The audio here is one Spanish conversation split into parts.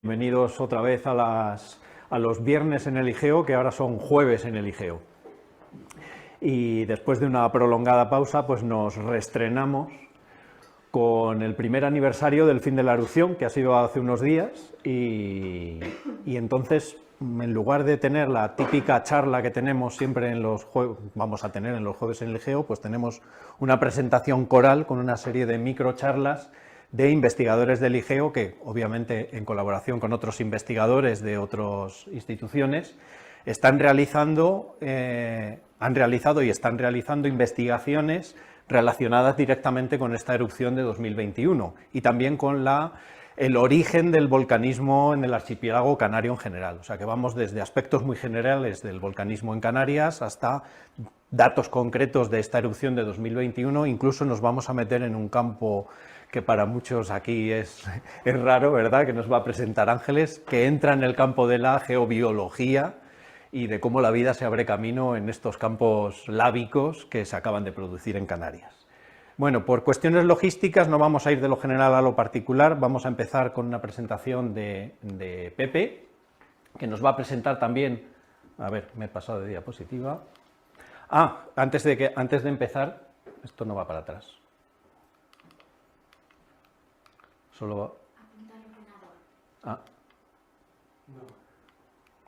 Bienvenidos otra vez a los viernes en el IGEO, que ahora son jueves en el IGEO. Y después de una prolongada pausa, pues nos reestrenamos con el primer aniversario del fin de la erupción, que ha sido hace unos días, y entonces, en lugar de tener la típica charla que tenemos siempre en los vamos a tener en los jueves en el IGEO, pues tenemos una presentación coral con una serie de microcharlas de investigadores del IGEO que, obviamente, en colaboración con otros investigadores de otras instituciones, han realizado y están realizando investigaciones relacionadas directamente con esta erupción de 2021 y también con el origen del volcanismo en el archipiélago canario en general. O sea que vamos desde aspectos muy generales del volcanismo en Canarias hasta datos concretos de esta erupción de 2021, incluso nos vamos a meter en un campo que para muchos aquí es raro, ¿verdad?, que nos va a presentar Ángeles, que entra en el campo de la geobiología y de cómo la vida se abre camino en estos campos lábicos que se acaban de producir en Canarias. Bueno, por cuestiones logísticas no vamos a ir de lo general a lo particular, vamos a empezar con una presentación de Pepe, que nos va a presentar también, a ver, me he pasado de diapositiva. Antes de empezar, esto no va para atrás. Solo va.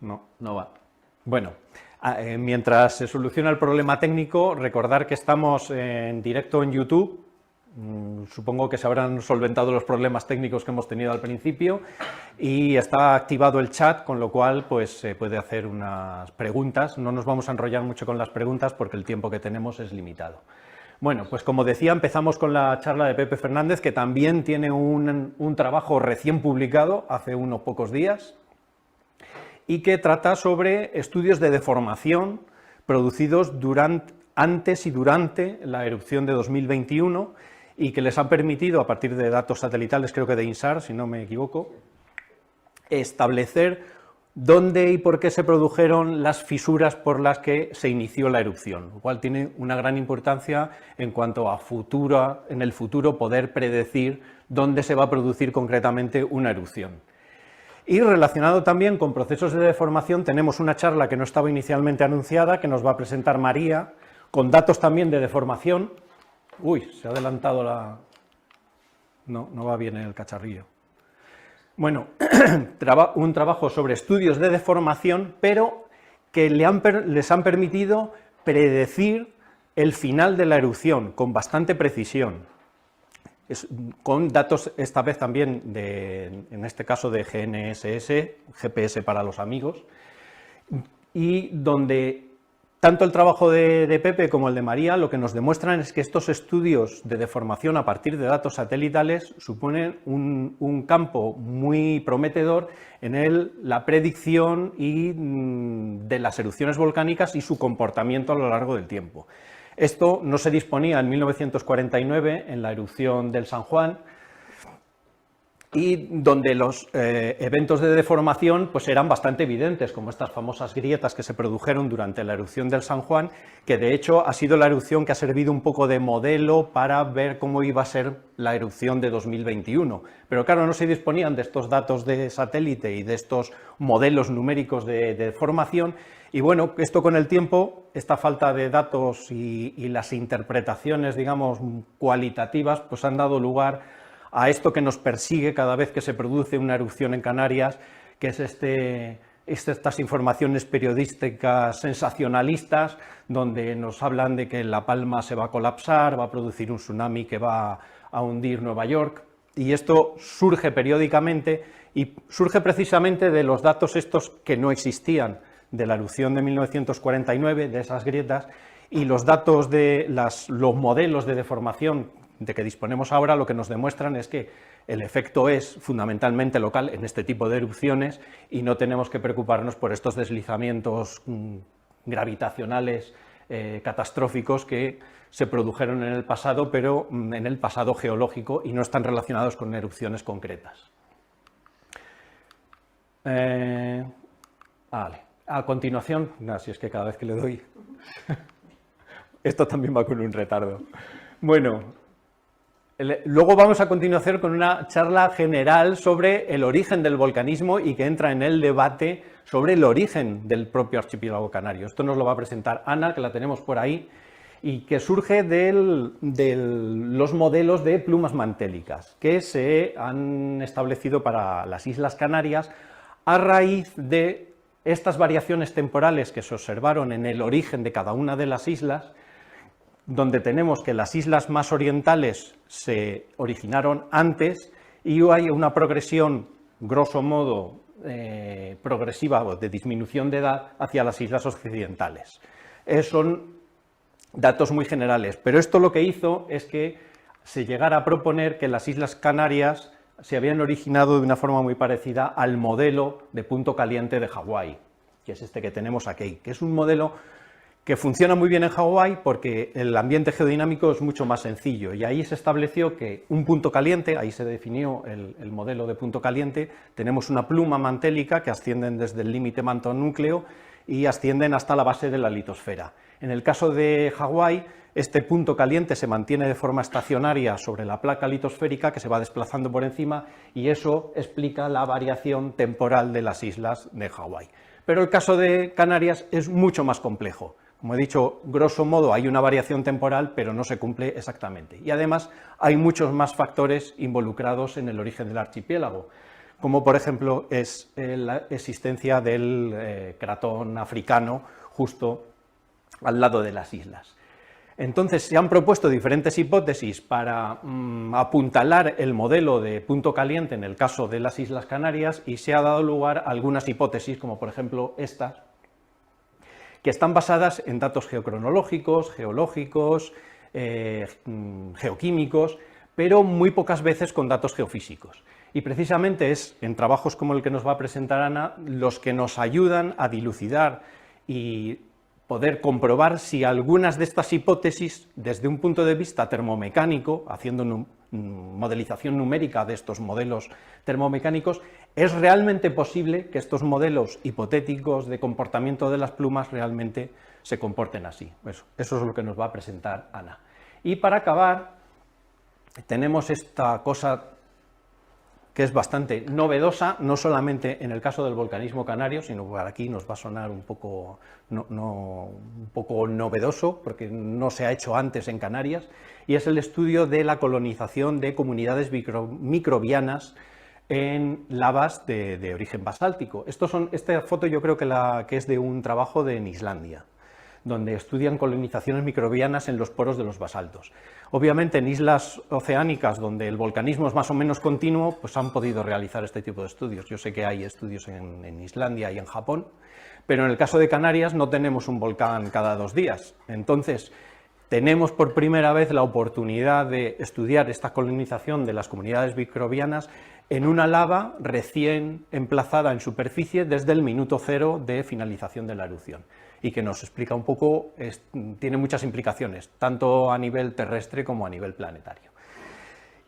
No va. Bueno, mientras se soluciona el problema técnico, recordar que estamos en directo en YouTube. Supongo que se habrán solventado los problemas técnicos que hemos tenido al principio y está activado el chat, con lo cual pues se puede hacer unas preguntas. No nos vamos a enrollar mucho con las preguntas porque el tiempo que tenemos es limitado. Bueno, pues como decía, empezamos con la charla de Pepe Fernández, que también tiene un trabajo recién publicado hace unos pocos días y que trata sobre estudios de deformación producidos antes y durante la erupción de 2021 y que les han permitido, a partir de datos satelitales, creo que de INSAR, si no me equivoco, establecer dónde y por qué se produjeron las fisuras por las que se inició la erupción, lo cual tiene una gran importancia en cuanto a en el futuro poder predecir dónde se va a producir concretamente una erupción. Y relacionado también con procesos de deformación, tenemos una charla que no estaba inicialmente anunciada, que nos va a presentar María, con datos también de deformación. Uy, se ha adelantado la... No va bien el cacharrillo. Bueno, un trabajo sobre estudios de deformación, pero que les han permitido predecir el final de la erupción con bastante precisión, con datos esta vez también, en este caso de GNSS, GPS para los amigos, y donde tanto el trabajo de Pepe como el de María lo que nos demuestran es que estos estudios de deformación a partir de datos satelitales suponen un campo muy prometedor en la predicción de las erupciones volcánicas y su comportamiento a lo largo del tiempo. Esto no se disponía en 1949 en la erupción del San Juan, y donde los eventos de deformación pues eran bastante evidentes, como estas famosas grietas que se produjeron durante la erupción del San Juan, que de hecho ha sido la erupción que ha servido un poco de modelo para ver cómo iba a ser la erupción de 2021. Pero claro, no se disponían de estos datos de satélite y de estos modelos numéricos de deformación, y bueno, esto con el tiempo, esta falta de datos y las interpretaciones, digamos, cualitativas, pues han dado lugar a esto que nos persigue cada vez que se produce una erupción en Canarias, que es estas informaciones periodísticas sensacionalistas, donde nos hablan de que La Palma se va a colapsar, va a producir un tsunami que va a hundir Nueva York, y esto surge periódicamente, y surge precisamente de los datos estos que no existían, de la erupción de 1949, de esas grietas, y los datos de los modelos de deformación de que disponemos ahora lo que nos demuestran es que el efecto es fundamentalmente local en este tipo de erupciones y no tenemos que preocuparnos por estos deslizamientos gravitacionales catastróficos que se produjeron en el pasado, pero en el pasado geológico, y no están relacionados con erupciones concretas. Vale. A continuación, si es que cada vez que le doy... Esto también va con un retardo. Bueno, Luego vamos a continuación con una charla general sobre el origen del volcanismo y que entra en el debate sobre el origen del propio archipiélago canario. Esto nos lo va a presentar Ana, que la tenemos por ahí, y que surge de los modelos de plumas mantélicas que se han establecido para las Islas Canarias a raíz de estas variaciones temporales que se observaron en el origen de cada una de las islas, donde tenemos que las islas más orientales se originaron antes y hay una progresión, grosso modo, progresiva o de disminución de edad hacia las islas occidentales. Son datos muy generales, pero esto lo que hizo es que se llegara a proponer que las Islas Canarias se habían originado de una forma muy parecida al modelo de punto caliente de Hawái, que es este que tenemos aquí, que es un modelo que funciona muy bien en Hawái porque el ambiente geodinámico es mucho más sencillo y ahí se estableció que un punto caliente, ahí se definió el modelo de punto caliente, tenemos una pluma mantélica que ascienden desde el límite manto-núcleo y ascienden hasta la base de la litosfera. En el caso de Hawái, este punto caliente se mantiene de forma estacionaria sobre la placa litosférica que se va desplazando por encima y eso explica la variación temporal de las islas de Hawái. Pero el caso de Canarias es mucho más complejo. Como he dicho, grosso modo hay una variación temporal, pero no se cumple exactamente. Y además hay muchos más factores involucrados en el origen del archipiélago, como por ejemplo es la existencia del cratón africano justo al lado de las islas. Entonces se han propuesto diferentes hipótesis para apuntalar el modelo de punto caliente en el caso de las Islas Canarias y se ha dado lugar a algunas hipótesis, como por ejemplo estas, que están basadas en datos geocronológicos, geológicos, geoquímicos, pero muy pocas veces con datos geofísicos. Y precisamente es en trabajos como el que nos va a presentar Ana los que nos ayudan a dilucidar y poder comprobar si algunas de estas hipótesis, desde un punto de vista termomecánico, haciendo una modelización numérica de estos modelos termomecánicos, es realmente posible que estos modelos hipotéticos de comportamiento de las plumas realmente se comporten así. Eso es lo que nos va a presentar Ana. Y para acabar, tenemos esta cosa que es bastante novedosa, no solamente en el caso del volcanismo canario, sino que aquí nos va a sonar un poco novedoso, porque no se ha hecho antes en Canarias, y es el estudio de la colonización de comunidades microbianas en lavas de origen basáltico. Esta foto yo creo que es de un trabajo en Islandia, donde estudian colonizaciones microbianas en los poros de los basaltos. Obviamente en islas oceánicas donde el volcanismo es más o menos continuo, pues han podido realizar este tipo de estudios. Yo sé que hay estudios en Islandia y en Japón, pero en el caso de Canarias no tenemos un volcán cada 2 días. Entonces, tenemos por primera vez la oportunidad de estudiar esta colonización de las comunidades microbianas en una lava recién emplazada en superficie desde el minuto cero de finalización de la erupción, y que nos explica un poco, tiene muchas implicaciones, tanto a nivel terrestre como a nivel planetario.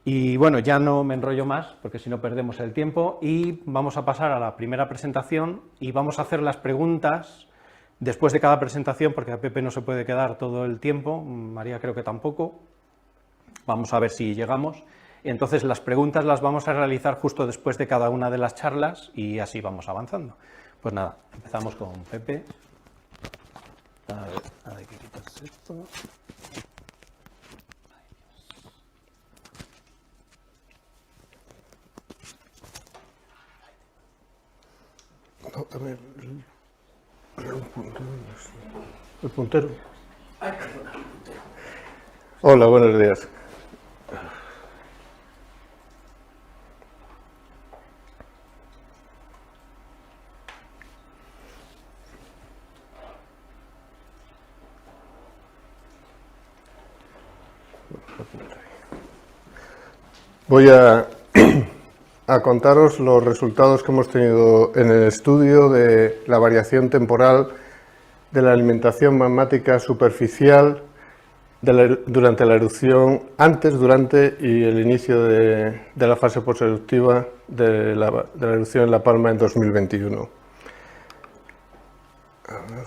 Y bueno, ya no me enrollo más, porque si no perdemos el tiempo, y vamos a pasar a la primera presentación, y vamos a hacer las preguntas después de cada presentación, porque a Pepe no se puede quedar todo el tiempo, María creo que tampoco, vamos a ver si llegamos. Y entonces las preguntas las vamos a realizar justo después de cada una de las charlas, y así vamos avanzando. Pues nada, empezamos con Pepe. A ver, que quitas esto. No, a ver, el puntero. Ay, perdona, el puntero. Hola, buenos días. Voy a contaros los resultados que hemos tenido en el estudio de la variación temporal de la alimentación magmática superficial durante la erupción, antes, durante y el inicio de la fase poseruptiva de la erupción en La Palma en 2021. A ver.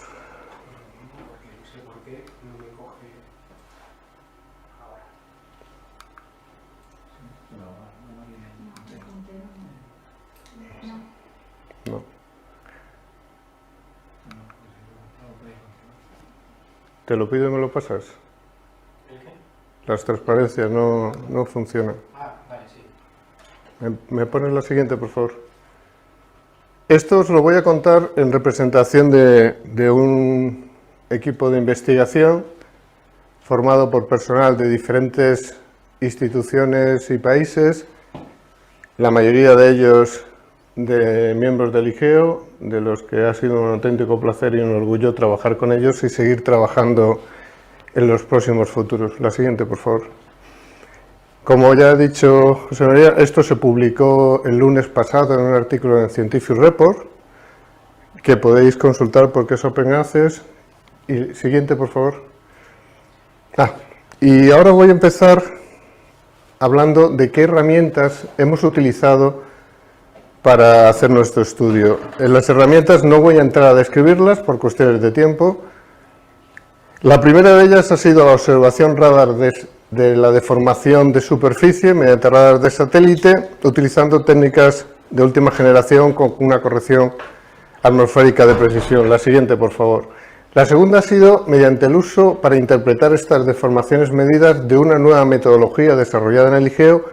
Te lo pido y me lo pasas. ¿El qué? Las transparencias no funcionan. Ah, vale, sí. ¿Me pones la siguiente, por favor? Esto os lo voy a contar en representación de un equipo de investigación formado por personal de diferentes instituciones y países, la mayoría de ellos de miembros del IGEO, de los que ha sido un auténtico placer y un orgullo trabajar con ellos y seguir trabajando en los próximos futuros. La siguiente, por favor. Como ya ha dicho José María, esto se publicó el lunes pasado en un artículo en Scientific Report, que podéis consultar porque es Open Access. Y siguiente, por favor. Y ahora voy a empezar hablando de qué herramientas hemos utilizado para hacer nuestro estudio. En las herramientas no voy a entrar a describirlas por cuestiones de tiempo. La primera de ellas ha sido la observación radar de la deformación de superficie mediante radar de satélite, utilizando técnicas de última generación con una corrección atmosférica de precisión. La siguiente, por favor. La segunda ha sido mediante el uso para interpretar estas deformaciones medidas de una nueva metodología desarrollada en el IGEO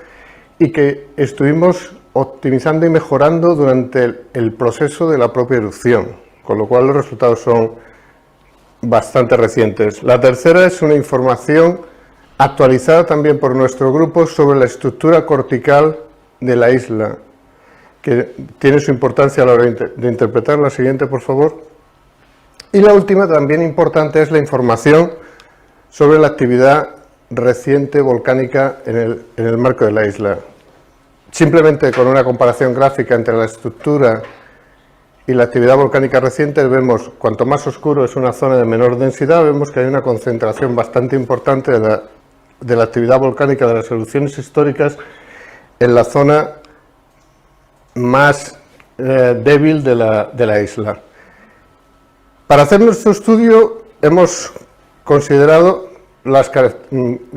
y que estuvimos optimizando y mejorando durante el proceso de la propia erupción, con lo cual los resultados son bastante recientes. La tercera es una información actualizada también por nuestro grupo sobre la estructura cortical de la isla, que tiene su importancia a la hora de interpretar. La siguiente, por favor. Y la última, también importante, es la información sobre la actividad reciente volcánica en el marco de la isla. Simplemente con una comparación gráfica entre la estructura y la actividad volcánica reciente vemos, cuanto más oscuro es una zona de menor densidad, vemos que hay una concentración bastante importante de la actividad volcánica de las erupciones históricas en la zona más débil de la isla. Para hacer nuestro estudio hemos considerado la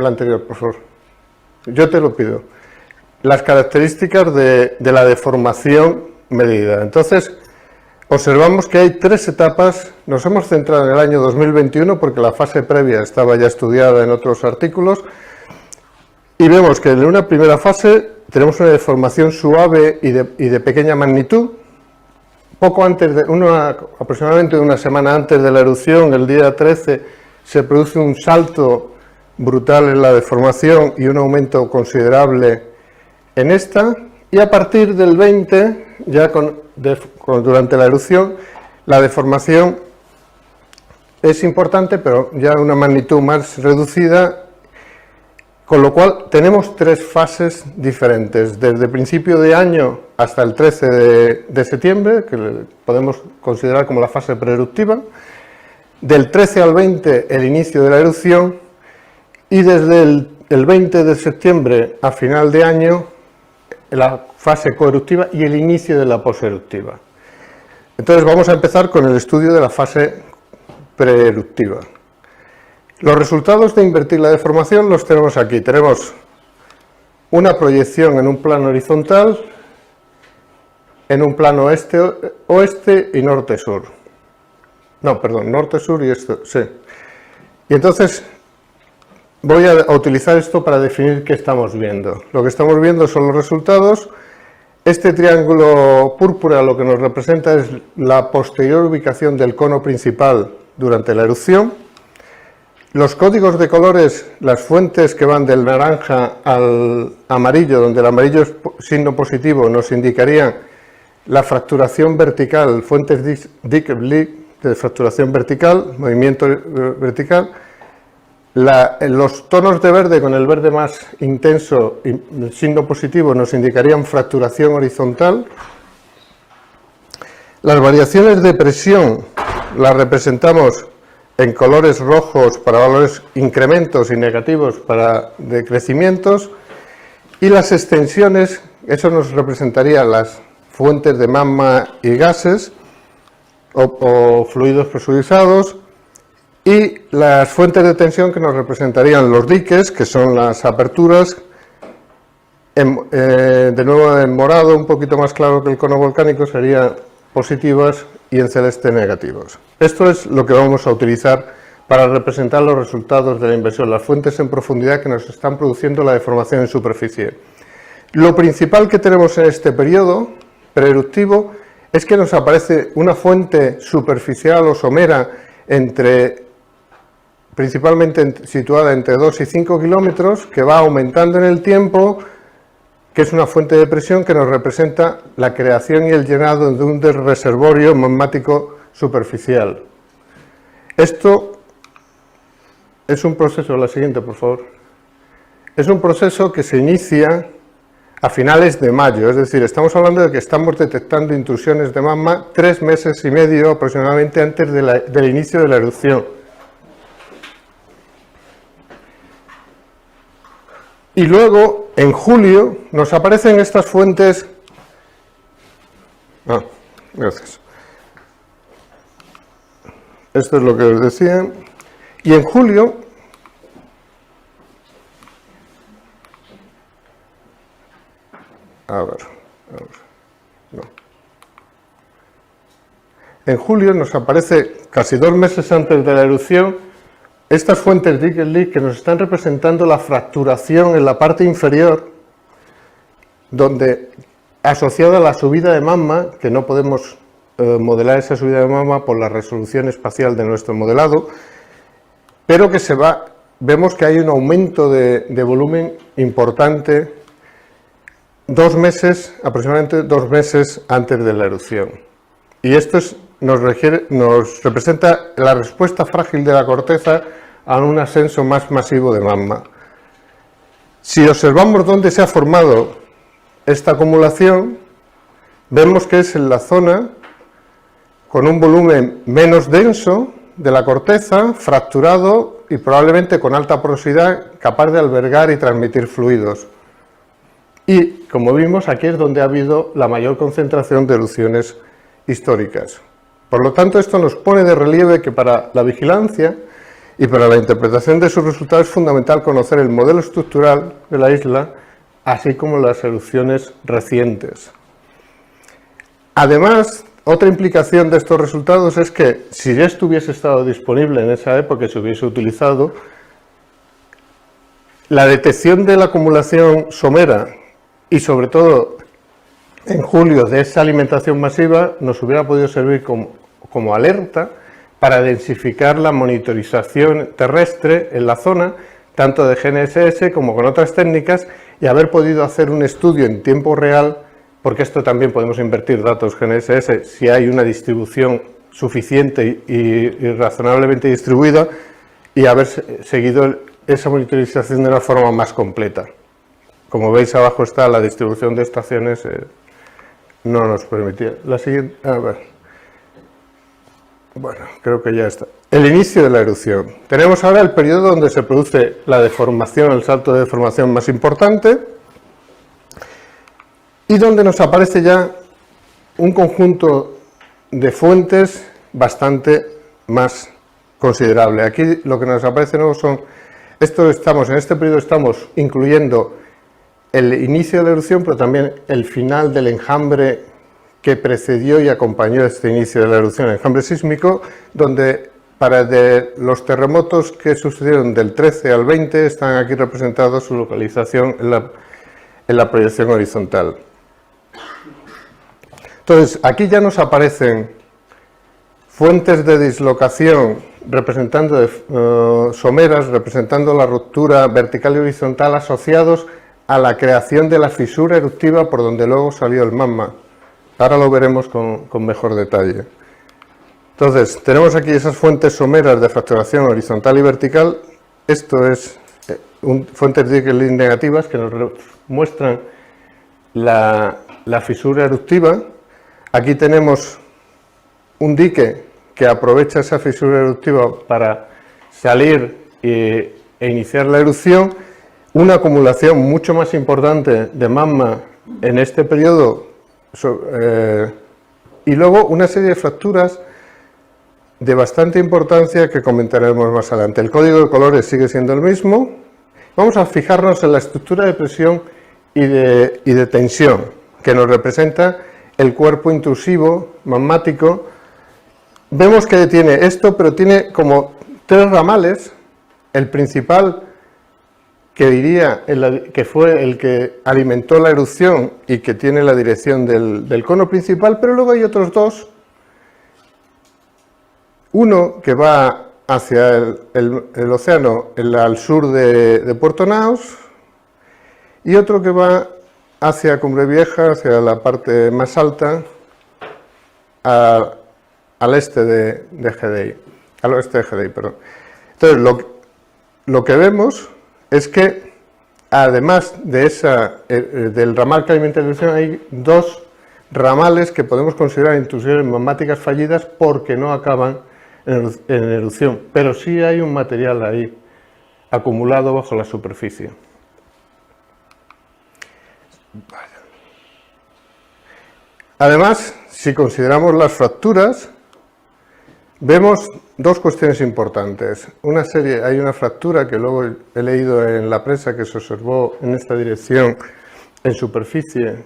anterior, por favor. Yo te lo pido. Las características de la deformación medida. Entonces, observamos que hay tres etapas. Nos hemos centrado en el año 2021 porque la fase previa estaba ya estudiada en otros artículos. Y vemos que en una primera fase tenemos una deformación suave y de pequeña magnitud. Poco antes aproximadamente una semana antes de la erupción, el día 13, se produce un salto brutal en la deformación y un aumento considerable en esta, y a partir del 20, ya durante la erupción, la deformación es importante, pero ya una magnitud más reducida, con lo cual tenemos tres fases diferentes, desde principio de año hasta el 13 de septiembre, que podemos considerar como la fase preeruptiva, del 13 al 20 el inicio de la erupción, y desde el 20 de septiembre a final de año la fase coeruptiva y el inicio de la poseruptiva. Entonces vamos a empezar con el estudio de la fase preeruptiva. Los resultados de invertir la deformación los tenemos aquí. Tenemos una proyección en un plano horizontal, en un plano este-oeste y norte-sur. No, perdón, norte-sur y este, sí. Y entonces voy a utilizar esto para definir qué estamos viendo. Lo que estamos viendo son los resultados. Este triángulo púrpura lo que nos representa es la posterior ubicación del cono principal durante la erupción. Los códigos de colores, las fuentes que van del naranja al amarillo, donde el amarillo es signo positivo, nos indicarían la fracturación vertical, fuentes Dick-Blick de fracturación vertical, movimiento vertical. Los tonos de verde con el verde más intenso, el signo positivo, nos indicarían fracturación horizontal. Las variaciones de presión las representamos en colores rojos para valores incrementos y negativos para decrecimientos, y las extensiones, eso nos representaría las fuentes de magma y gases o fluidos presurizados, y las fuentes de tensión que nos representarían los diques, que son las aperturas, de nuevo en morado, un poquito más claro que el cono volcánico, serían positivas, y en celeste negativos. Esto es lo que vamos a utilizar para representar los resultados de la inversión, las fuentes en profundidad que nos están produciendo la deformación en superficie. Lo principal que tenemos en este periodo preeruptivo es que nos aparece una fuente superficial o somera principalmente situada entre 2 y 5 kilómetros, que va aumentando en el tiempo, que es una fuente de presión que nos representa la creación y el llenado de un reservorio magmático superficial. Esto es un proceso, la siguiente por favor, es un proceso que se inicia a finales de mayo, es decir, estamos hablando de que estamos detectando intrusiones de magma 3 meses y medio aproximadamente antes del inicio de la erupción. Y luego, en julio, nos aparecen estas fuentes... gracias. Esto es lo que os decía. Y en julio... No. En julio nos aparece, casi 2 meses antes de la erupción, estas fuentes Dickel-Leak que nos están representando la fracturación en la parte inferior, donde, asociada a la subida de magma, que no podemos modelar esa subida de magma por la resolución espacial de nuestro modelado, pero que vemos que hay un aumento de volumen importante aproximadamente 2 meses antes de la erupción. Y esto nos representa la respuesta frágil de la corteza a un ascenso más masivo de magma. Si observamos dónde se ha formado esta acumulación, vemos que es en la zona con un volumen menos denso de la corteza, fracturado y probablemente con alta porosidad, capaz de albergar y transmitir fluidos. Y, como vimos, aquí es donde ha habido la mayor concentración de erupciones históricas. Por lo tanto, esto nos pone de relieve que para la vigilancia y para la interpretación de sus resultados es fundamental conocer el modelo estructural de la isla, así como las erupciones recientes. Además, otra implicación de estos resultados es que si esto hubiese estado disponible en esa época y se hubiese utilizado, la detección de la acumulación somera y sobre todo en julio de esa alimentación masiva nos hubiera podido servir como alerta para densificar la monitorización terrestre en la zona, tanto de GNSS como con otras técnicas, y haber podido hacer un estudio en tiempo real, porque esto también podemos invertir datos GNSS si hay una distribución suficiente y razonablemente distribuida, y haber seguido esa monitorización de una forma más completa. Como veis, abajo está la distribución de estaciones, no nos permitía. La siguiente, bueno, creo que ya está. El inicio de la erupción. Tenemos ahora el periodo donde se produce la deformación, el salto de deformación más importante, y donde nos aparece ya un conjunto de fuentes bastante más considerable. Aquí lo que nos aparece nuevo son, en este periodo estamos incluyendo el inicio de la erupción, pero también el final del enjambre que precedió y acompañó este inicio de la erupción, el enjambre sísmico, donde los terremotos que sucedieron del 13 al 20 están aquí representados su localización en la proyección horizontal. Entonces, aquí ya nos aparecen fuentes de dislocación representando someras, representando la ruptura vertical y horizontal asociados a la creación de la fisura eruptiva por donde luego salió el magma. Ahora lo veremos con mejor detalle. Entonces, tenemos aquí esas fuentes someras de fracturación horizontal y vertical. Esto es fuentes Dickel-Leak negativas que nos muestran la fisura eruptiva. Aquí tenemos un dique que aprovecha esa fisura eruptiva para salir e iniciar la erupción. Una acumulación mucho más importante de magma en este periodo y luego una serie de fracturas de bastante importancia que comentaremos más adelante. El código de colores sigue siendo el mismo. Vamos a fijarnos en la estructura de presión y de tensión que nos representa el cuerpo intrusivo magmático. Vemos que tiene esto, pero tiene como tres ramales, el principal que diría que fue el que alimentó la erupción y que tiene la dirección del cono principal, pero luego hay otros dos, uno que va hacia el océano al sur de Puerto Naos y otro que va hacia Cumbre Vieja, hacia la parte más alta, al este de GDI, al oeste de GDI, perdón. Entonces, lo que vemos es que, además de del ramal que alimenta la erupción, hay dos ramales que podemos considerar intrusiones magmáticas fallidas porque no acaban en erupción, pero sí hay un material ahí acumulado bajo la superficie. Además, si consideramos las fracturas, vemos dos cuestiones importantes. Hay una fractura que luego he leído en la prensa que se observó en esta dirección en superficie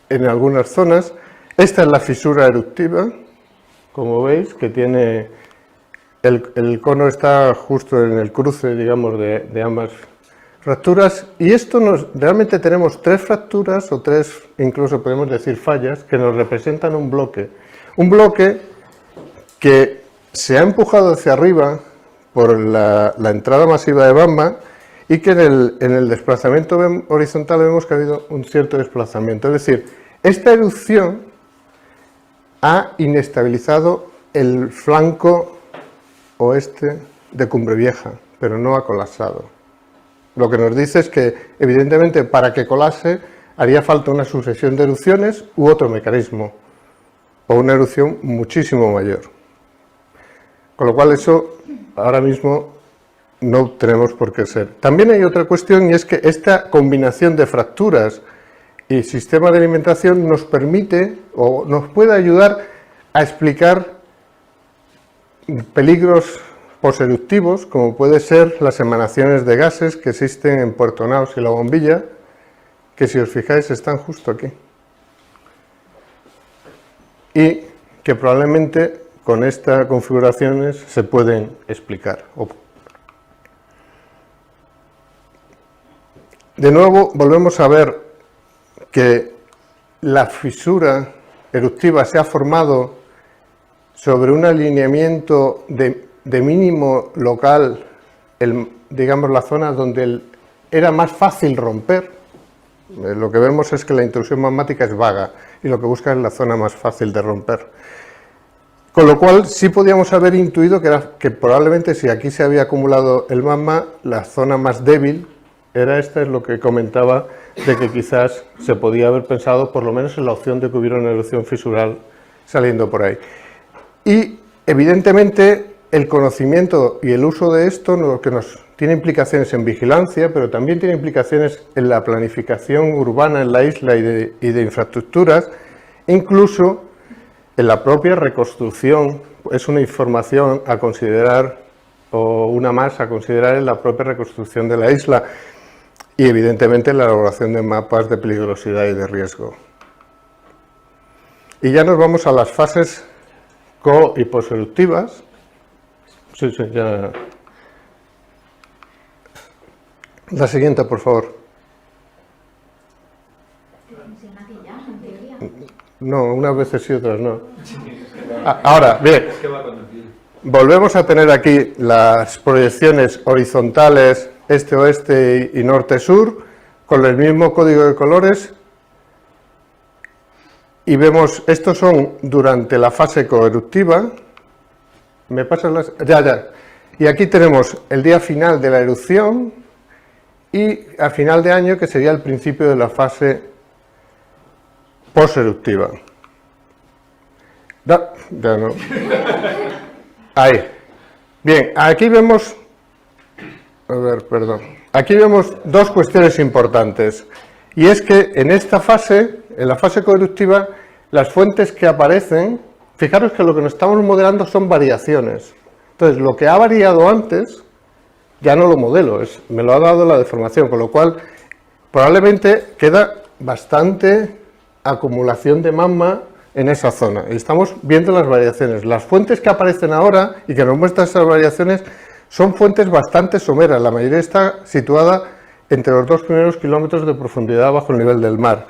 en algunas zonas. Esta es la fisura eruptiva, como veis, que tiene el cono está justo en el cruce, digamos, de ambas fracturas, y realmente tenemos tres fracturas, o tres, incluso podemos decir fallas, que nos representan un bloque que se ha empujado hacia arriba por la entrada masiva de magma y que en el desplazamiento horizontal vemos que ha habido un cierto desplazamiento. Es decir, esta erupción ha inestabilizado el flanco oeste de Cumbre Vieja, pero no ha colapsado. Lo que nos dice es que, evidentemente, para que colapse haría falta una sucesión de erupciones u otro mecanismo, o una erupción muchísimo mayor. Con lo cual eso ahora mismo no tenemos por qué ser. También hay otra cuestión, y es que esta combinación de fracturas y sistema de alimentación nos permite o nos puede ayudar a explicar peligros poseruptivos, como puede ser las emanaciones de gases que existen en Puerto Naos y La Bombilla, que si os fijáis están justo aquí. Y que probablemente con estas configuraciones se pueden explicar. De nuevo, volvemos a ver que la fisura eruptiva se ha formado sobre un alineamiento de mínimo local, digamos la zona donde era más fácil romper. Lo que vemos es que la intrusión magmática es vaga y lo que busca es la zona más fácil de romper. Con lo cual sí podíamos haber intuido que probablemente si aquí se había acumulado el magma, la zona más débil era esta, es lo que comentaba, de que quizás se podía haber pensado por lo menos en la opción de que hubiera una erupción fisural saliendo por ahí. Y evidentemente el conocimiento y el uso de esto lo que nos tiene implicaciones en vigilancia, pero también tiene implicaciones en la planificación urbana en la isla y de infraestructuras, incluso en la propia reconstrucción. Es una información a considerar, o una más a considerar en la propia reconstrucción de la isla, y evidentemente en la elaboración de mapas de peligrosidad y de riesgo. Y ya nos vamos a las fases co- y poseruptivas. Sí, ya. La siguiente, por favor. ¿Funciona aquí ya, en teoría? No, unas veces sí, otras no. Ahora, bien, Es que va con el pie. volvemos a tener aquí las proyecciones horizontales este-oeste y norte-sur, con el mismo código de colores, y vemos, estos son durante la fase coeruptiva. ¿Me pasan las...? Ya. Y aquí tenemos el día final de la erupción y a final de año, que sería el principio de la fase poseruptiva. Ya no. Ahí. Bien, aquí vemos... A ver, perdón. Aquí vemos dos cuestiones importantes. Y es que en esta fase, en la fase coeruptiva, las fuentes que aparecen, fijaros que lo que nos estamos modelando son variaciones. Entonces, lo que ha variado antes, ya no lo modelo, me lo ha dado la deformación, con lo cual probablemente queda bastante acumulación de magma en esa zona. Y estamos viendo las variaciones. Las fuentes que aparecen ahora y que nos muestran esas variaciones son fuentes bastante someras. La mayoría está situada entre los 2 primeros kilómetros de profundidad bajo el nivel del mar.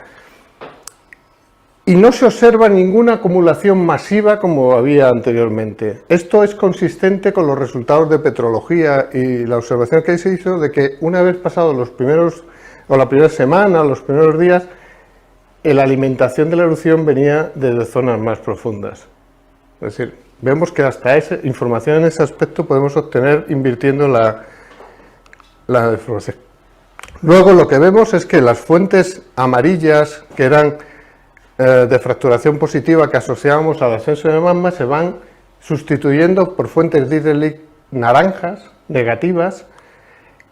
Y no se observa ninguna acumulación masiva como había anteriormente. Esto es consistente con los resultados de petrología y la observación que se hizo de que una vez pasados los primeros, o la primera semana, los primeros días, la alimentación de la erupción venía desde zonas más profundas. Es decir, vemos que hasta esa información en ese aspecto podemos obtener invirtiendo la información. Luego lo que vemos es que las fuentes amarillas, que eran de fracturación positiva que asociábamos al ascenso de magma, se van sustituyendo por fuentes de Dirichlet naranjas, negativas,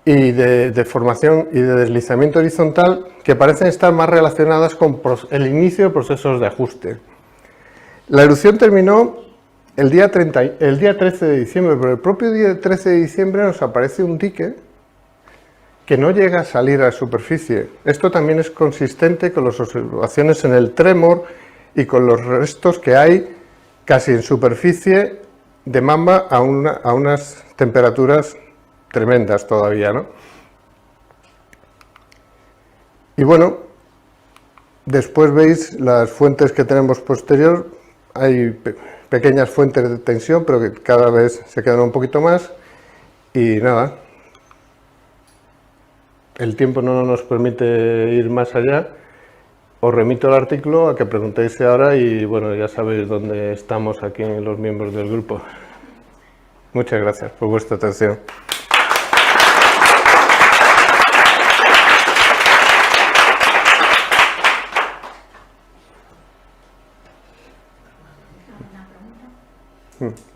y de formación y de deslizamiento horizontal, que parecen estar más relacionadas con el inicio de procesos de ajuste. La erupción terminó el día 13 de diciembre, pero el propio día 13 de diciembre nos aparece un dique que no llega a salir a la superficie. Esto también es consistente con las observaciones en el trémor y con los restos que hay casi en superficie de magma a unas temperaturas tremendas todavía, ¿no? Y bueno, después veis las fuentes que tenemos posterior. Hay pequeñas fuentes de tensión, pero que cada vez se quedan un poquito más. Y nada, el tiempo no nos permite ir más allá. Os remito al artículo a que preguntéis ahora y bueno, ya sabéis dónde estamos aquí los miembros del grupo. Muchas gracias por vuestra atención.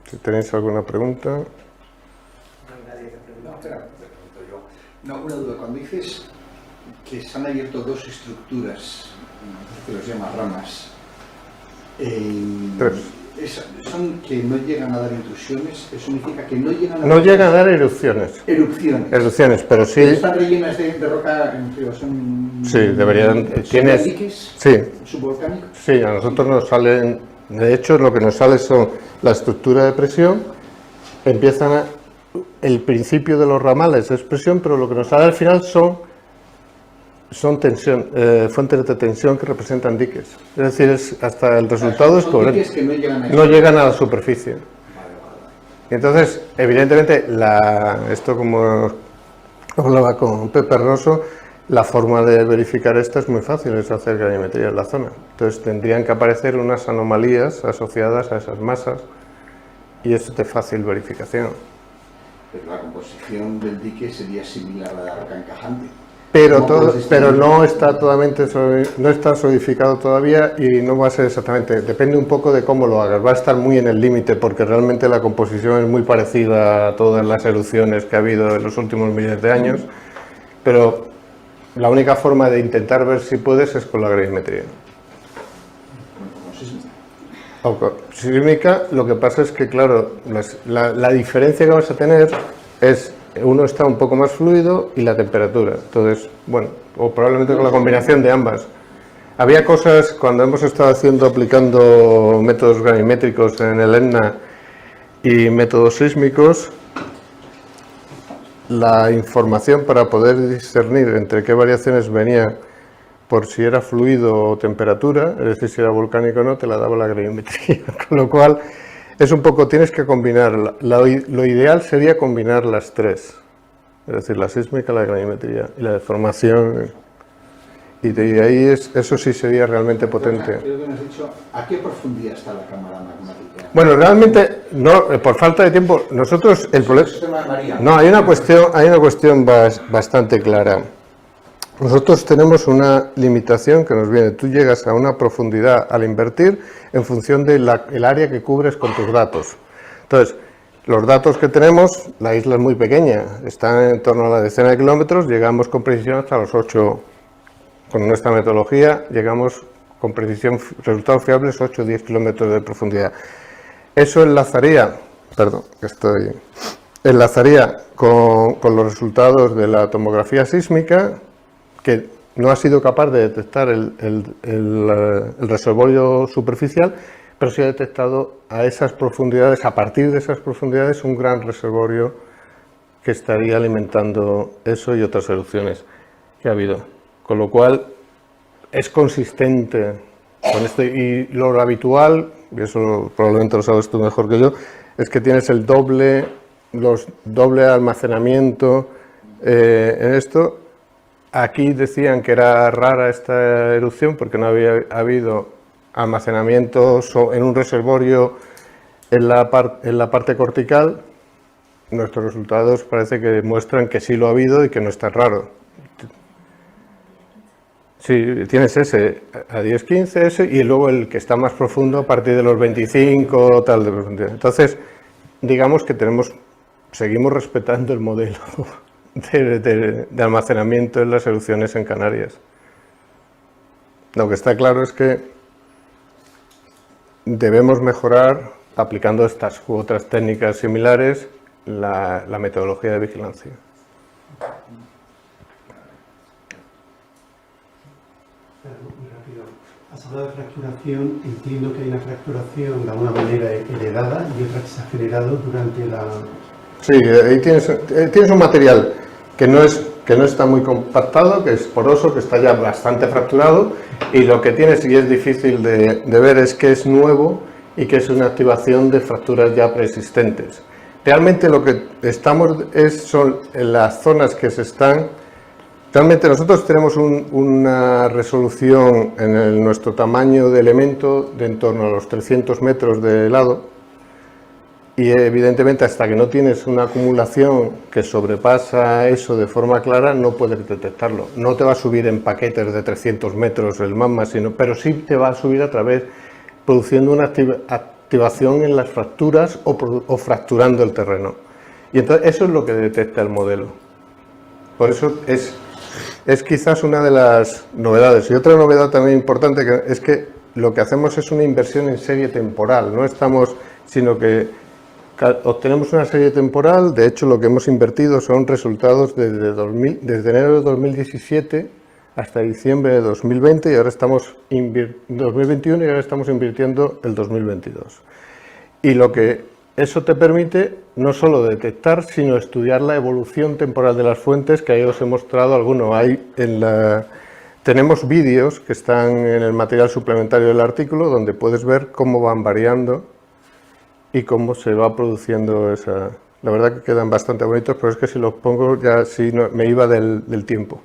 Si tenéis alguna pregunta. No, espera, te pregunto yo. No, una duda. Cuando dices que se han abierto dos estructuras, que los llamas ramas, son que no llegan a dar intrusiones, eso significa que no llegan a No llegan a dar erupciones. Erupciones, pero sí. ¿Están rellenas de roca? Son, sí, deberían. ¿Tienes diques subvolcánicos? Sí, a nosotros nos salen. De hecho, lo que nos sale son la estructura de presión. El principio de los ramales es presión, pero lo que nos sale al final son tensión, fuentes de tensión que representan diques. Es decir, hasta el resultado es correcto. Que no llegan a la superficie. Y entonces, evidentemente, esto como hablaba con Pepe Rosso, la forma de verificar esto es muy fácil, es hacer gravimetría en la zona. Entonces tendrían que aparecer unas anomalías asociadas a esas masas y es de fácil verificación. Pero la composición del dique sería similar a la de la roca encajante. Pero no está solidificado todavía y no va a ser exactamente, depende un poco de cómo lo hagas, va a estar muy en el límite porque realmente la composición es muy parecida a todas las erupciones que ha habido en los últimos miles de años, pero la única forma de intentar ver si puedes es con la gravimetría. O con sísmica, lo que pasa es que, claro, la diferencia que vas a tener es, uno está un poco más fluido y la temperatura. Entonces, bueno, o probablemente con la combinación de ambas. Había cosas, cuando hemos estado aplicando métodos gravimétricos en el ENNA y métodos sísmicos, la información para poder discernir entre qué variaciones venía por si era fluido o temperatura, es decir, si era volcánico o no, te la daba la gravimetría, con lo cual es un poco, tienes que combinar, lo ideal sería combinar las tres, es decir, la sísmica, la gravimetría y la deformación, y de ahí eso sí sería realmente potente. Creo que me has dicho, ¿a qué profundidad está la cámara magmática? Bueno, realmente, no, por falta de tiempo, nosotros el problema... No, hay una cuestión bastante clara. Nosotros tenemos una limitación que nos viene. Tú llegas a una profundidad al invertir en función del área que cubres con tus datos. Entonces, los datos que tenemos, la isla es muy pequeña, está en torno a la decena de kilómetros, llegamos con precisión hasta los 8, con nuestra metodología, llegamos con precisión, resultados fiables, 8 o 10 kilómetros de profundidad. Eso enlazaría con los resultados de la tomografía sísmica, que no ha sido capaz de detectar el reservorio superficial, pero sí ha detectado a esas profundidades, a partir de esas profundidades, un gran reservorio que estaría alimentando eso y otras erupciones que ha habido. Con lo cual, es consistente con esto. Y lo habitual, y eso probablemente lo sabes tú mejor que yo, es que tienes el doble almacenamiento en esto. Aquí decían que era rara esta erupción porque no había habido almacenamiento en un reservorio en la parte cortical. Nuestros resultados parece que muestran que sí lo ha habido y que no está raro. Sí, tienes ese a 10-15, ese, y luego el que está más profundo a partir de los 25, tal de profundidad. Entonces, digamos que seguimos respetando el modelo de almacenamiento en las erupciones en Canarias. Lo que está claro es que debemos mejorar, aplicando estas u otras técnicas similares, la metodología de vigilancia. Muy rápido. Has hablado de fracturación, entiendo que hay una fracturación de alguna manera heredada y otra que se ha generado durante la... Sí, ahí tienes un material que no está muy compactado, que es poroso, que está ya bastante fracturado, y lo que tienes, y es difícil de ver, es que es nuevo y que es una activación de fracturas ya preexistentes. Realmente lo que son en las zonas que se están... Realmente nosotros tenemos una resolución en nuestro tamaño de elemento de en torno a los 300 metros de lado, y evidentemente hasta que no tienes una acumulación que sobrepasa eso de forma clara no puedes detectarlo. No te va a subir en paquetes de 300 metros el magma, pero sí te va a subir a través, produciendo una activación en las fracturas o fracturando el terreno. Y entonces eso es lo que detecta el modelo. Por eso es quizás una de las novedades. Y otra novedad también importante es que lo que hacemos es una inversión en serie temporal, sino que obtenemos una serie temporal. De hecho, lo que hemos invertido son resultados desde enero de 2017 hasta diciembre de 2020 y ahora estamos 2021 y ahora estamos invirtiendo el 2022. Y lo que eso te permite no solo detectar, sino estudiar la evolución temporal de las fuentes, que ahí os he mostrado alguno. Tenemos vídeos que están en el material suplementario del artículo donde puedes ver cómo van variando y cómo se va produciendo esa... La verdad que quedan bastante bonitos, pero es que si los pongo ya sí me iba del tiempo.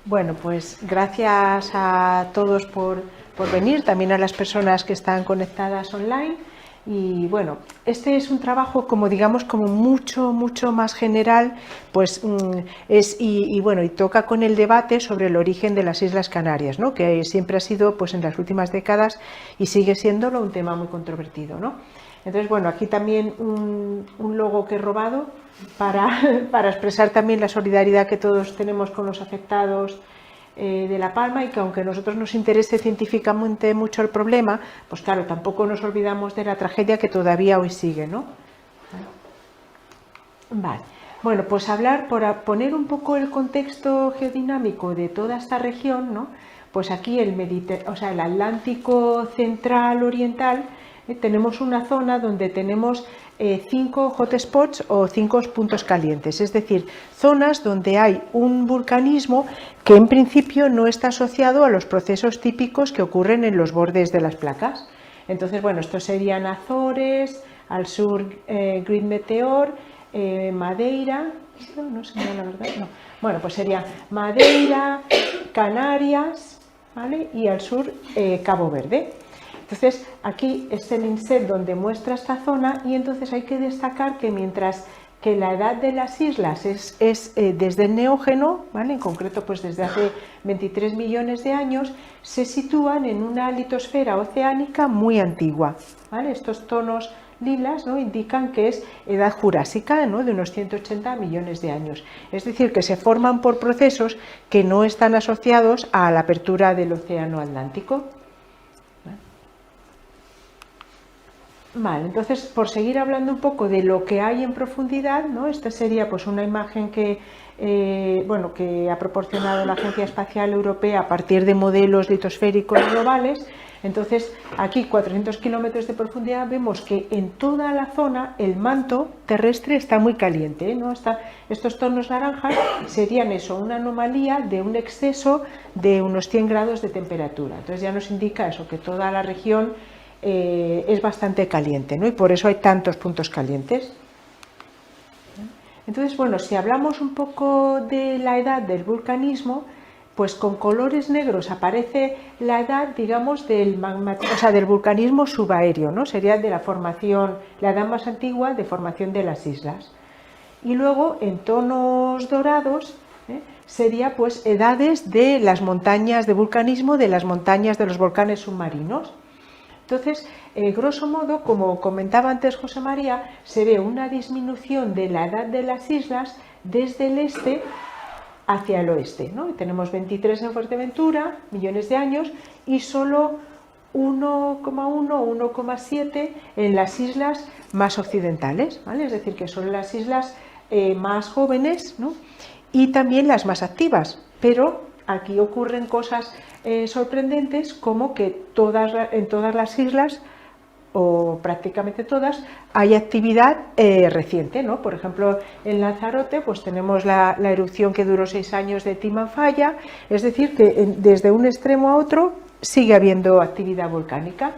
Bueno, pues gracias a todos por venir, también a las personas que están conectadas online. Y bueno, este es un trabajo como mucho más general, pues y toca con el debate sobre el origen de las Islas Canarias, ¿no? Que siempre ha sido, pues en las últimas décadas, y sigue siéndolo, un tema muy controvertido, ¿no? Entonces, bueno, aquí también un logo que he robado para expresar también la solidaridad que todos tenemos con los afectados de La Palma, y que aunque a nosotros nos interese científicamente mucho el problema, pues claro, tampoco nos olvidamos de la tragedia que todavía hoy sigue, ¿no? Vale. Bueno, pues por poner un poco el contexto geodinámico de toda esta región, ¿no? Pues aquí el Atlántico central oriental, tenemos una zona donde tenemos 5 hotspots o 5 puntos calientes, es decir, zonas donde hay un vulcanismo que en principio no está asociado a los procesos típicos que ocurren en los bordes de las placas. Entonces, bueno, estos serían Azores, al sur Great Meteor, Madeira, no sé, la verdad, no. Bueno, pues sería Madeira, Canarias, ¿vale? Y al sur Cabo Verde. Entonces, aquí es el inset donde muestra esta zona, y entonces hay que destacar que mientras que la edad de las islas es desde el Neógeno, ¿vale? En concreto pues desde hace 23 millones de años, se sitúan en una litosfera oceánica muy antigua, ¿vale? Estos tonos lilas, ¿no? Indican que es edad jurásica, ¿no? De unos 180 millones de años. Es decir, que se forman por procesos que no están asociados a la apertura del océano Atlántico. Vale, entonces, por seguir hablando un poco de lo que hay en profundidad, ¿no? Esta sería pues una imagen que bueno, que ha proporcionado la Agencia Espacial Europea a partir de modelos litosféricos globales. Entonces, aquí 400 kilómetros de profundidad, vemos que en toda la zona el manto terrestre está muy caliente, ¿no? Estos tonos naranjas serían eso, una anomalía de un exceso de unos 100 grados de temperatura. Entonces ya nos indica eso, que toda la región es bastante caliente, ¿no? Y por eso hay tantos puntos calientes. Entonces, bueno, si hablamos un poco de la edad del vulcanismo, pues con colores negros aparece la edad, digamos, del vulcanismo subaéreo, ¿no? Sería de la formación, la edad más antigua de formación de las islas. Y luego, en tonos dorados, sería pues edades de las montañas de vulcanismo, de las montañas de los volcanes submarinos. Entonces, grosso modo, como comentaba antes José María, se ve una disminución de la edad de las islas desde el este hacia el oeste, ¿no? Tenemos 23 en Fuerteventura, millones de años, y solo 1,1 o 1,7 en las islas más occidentales, ¿vale? Es decir, que son las islas más jóvenes, ¿no? Y también las más activas, pero aquí ocurren cosas sorprendentes, como que en todas las islas, o prácticamente todas, hay actividad reciente, ¿no? Por ejemplo, en Lanzarote pues tenemos la erupción que duró 6 años de Timanfaya, es decir, que desde un extremo a otro sigue habiendo actividad volcánica.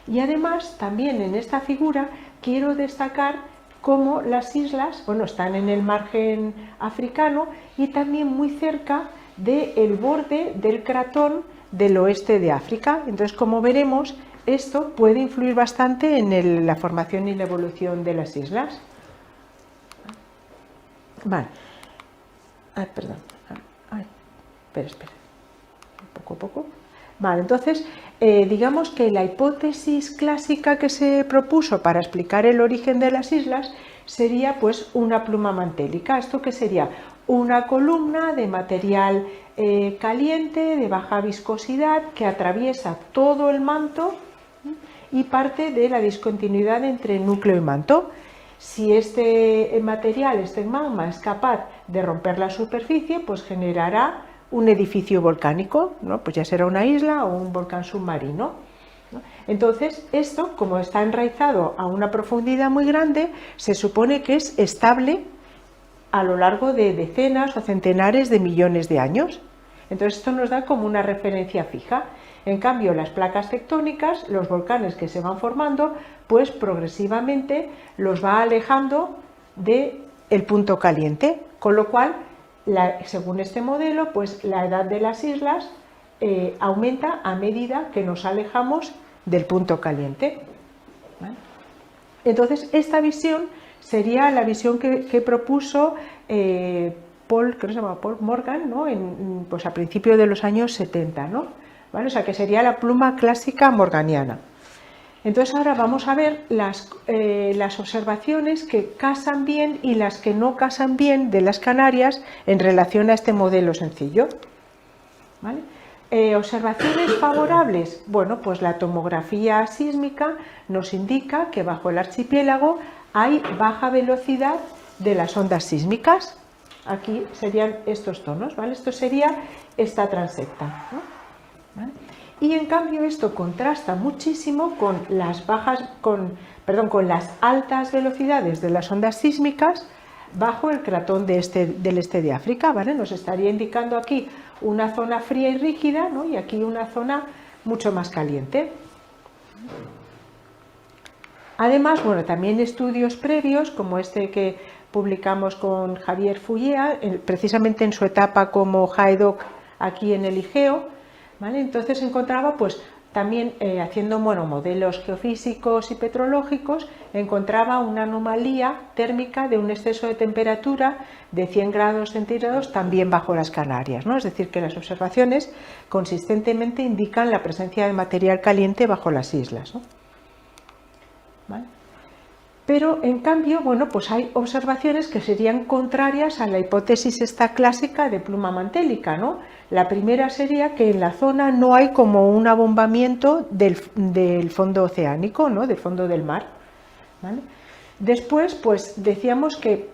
Y además, también en esta figura quiero destacar cómo las islas, bueno, están en el margen africano y también muy cerca del borde del cratón del oeste de África. Entonces, como veremos, esto puede influir bastante en la formación y la evolución de las islas. Vale. Ay, perdón. Ay, espera. Poco a poco. Vale, entonces, digamos que la hipótesis clásica que se propuso para explicar el origen de las islas sería pues una pluma mantélica. ¿Esto qué sería? Una columna de material caliente, de baja viscosidad, que atraviesa todo el manto y parte de la discontinuidad entre núcleo y manto. Si este material, este magma, es capaz de romper la superficie, pues generará un edificio volcánico, ¿no? Pues ya será una isla o un volcán submarino, ¿no? Entonces, esto, como está enraizado a una profundidad muy grande, se supone que es estable a lo largo de decenas o centenares de millones de años. Entonces, esto nos da como una referencia fija. En cambio, las placas tectónicas, los volcanes que se van formando, pues progresivamente los va alejando del punto caliente, con lo cual, según este modelo, pues la edad de las islas aumenta a medida que nos alejamos del punto caliente, ¿vale? Entonces, esta visión sería la visión que propuso creo que se llama Paul Morgan, ¿no? Pues a principios de los años 70, ¿no? ¿Vale? O sea, que sería la pluma clásica morganiana. Entonces ahora vamos a ver las observaciones que casan bien y las que no casan bien de las Canarias en relación a este modelo sencillo, ¿vale? Observaciones favorables. Bueno, pues la tomografía sísmica nos indica que bajo el archipiélago hay baja velocidad de las ondas sísmicas. Aquí serían estos tonos, ¿vale? Esto sería esta transepta, ¿no? ¿Vale? Y en cambio esto contrasta muchísimo con las altas velocidades de las ondas sísmicas bajo el cratón del este de África, ¿vale? Nos estaría indicando aquí una zona fría y rígida, ¿no? Y aquí una zona mucho más caliente. Además, bueno, también estudios previos, como este que publicamos con Javier Fullea, precisamente en su etapa como JAEDOC aquí en el IGEO, ¿vale? Entonces encontraba, pues también haciendo modelos geofísicos y petrológicos, encontraba una anomalía térmica de un exceso de temperatura de 100 grados centígrados también bajo las Canarias, ¿no? Es decir, que las observaciones consistentemente indican la presencia de material caliente bajo las islas, ¿no? ¿Vale? Pero en cambio, bueno, pues hay observaciones que serían contrarias a la hipótesis esta clásica de pluma mantélica, ¿no? La primera sería que en la zona no hay como un abombamiento del fondo oceánico, ¿no? Del fondo del mar, ¿vale? Después, pues decíamos que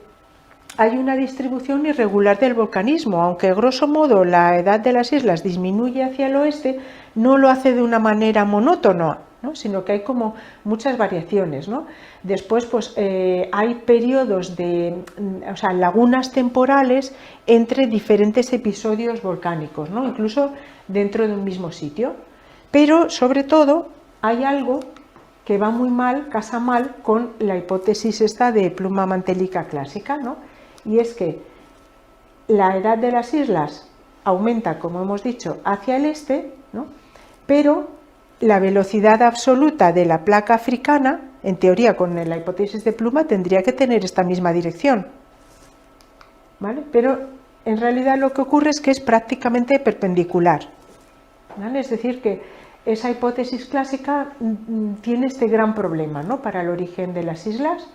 hay una distribución irregular del volcanismo, aunque grosso modo la edad de las islas disminuye hacia el oeste, no lo hace de una manera monótona, ¿no? Sino que hay como muchas variaciones, ¿no? Después pues hay periodos de, o sea, lagunas temporales entre diferentes episodios volcánicos, ¿no? Incluso dentro de un mismo sitio, pero sobre todo hay algo que va muy mal, casa mal con la hipótesis esta de pluma mantélica clásica, ¿no? Y es que la edad de las islas aumenta, como hemos dicho, hacia el este, ¿no? Pero la velocidad absoluta de la placa africana, en teoría con la hipótesis de pluma, tendría que tener esta misma dirección, ¿vale? Pero en realidad lo que ocurre es que es prácticamente perpendicular, ¿vale? Es decir, que esa hipótesis clásica tiene este gran problema, ¿no? Para el origen de las islas,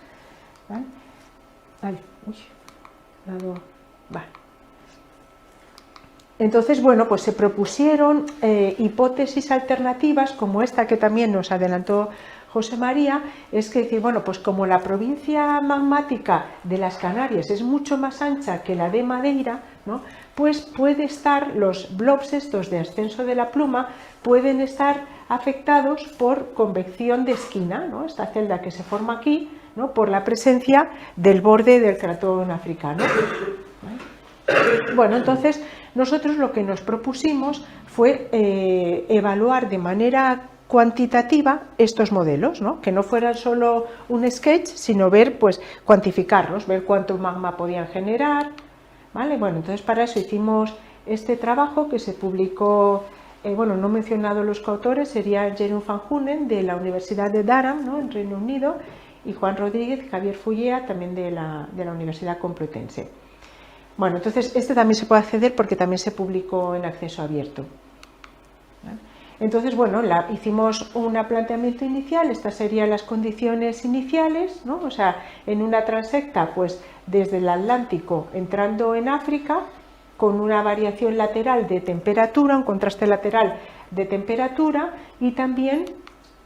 ¿vale? Vale. Uy. Vale. Entonces, bueno, pues se propusieron hipótesis alternativas como esta que también nos adelantó José María, es que decir, bueno, pues como la provincia magmática de las Canarias es mucho más ancha que la de Madeira, ¿no? Pues puede estar, los blobs estos de ascenso de la pluma pueden estar afectados por convección de esquina, ¿no? Esta celda que se forma aquí, ¿no? Por la presencia del borde del cratón africano. ¿Vale? Bueno, entonces nosotros lo que nos propusimos fue evaluar de manera cuantitativa estos modelos, ¿no? Que no fueran solo un sketch, sino ver, pues, cuantificarlos, ver cuánto magma podían generar, ¿vale? Bueno, entonces para eso hicimos este trabajo que se publicó, bueno, no he mencionado los coautores, sería Jeroen van Hunen de la Universidad de Durham, ¿no? En Reino Unido, y Juan Rodríguez y Javier Fullea también de la Universidad Complutense. Bueno, entonces este también se puede acceder porque también se publicó en acceso abierto. ¿Vale? Entonces, bueno, hicimos un planteamiento inicial, estas serían las condiciones iniciales, ¿no? O sea, en una transecta, pues desde el Atlántico entrando en África, con una variación lateral de temperatura, un contraste lateral de temperatura y también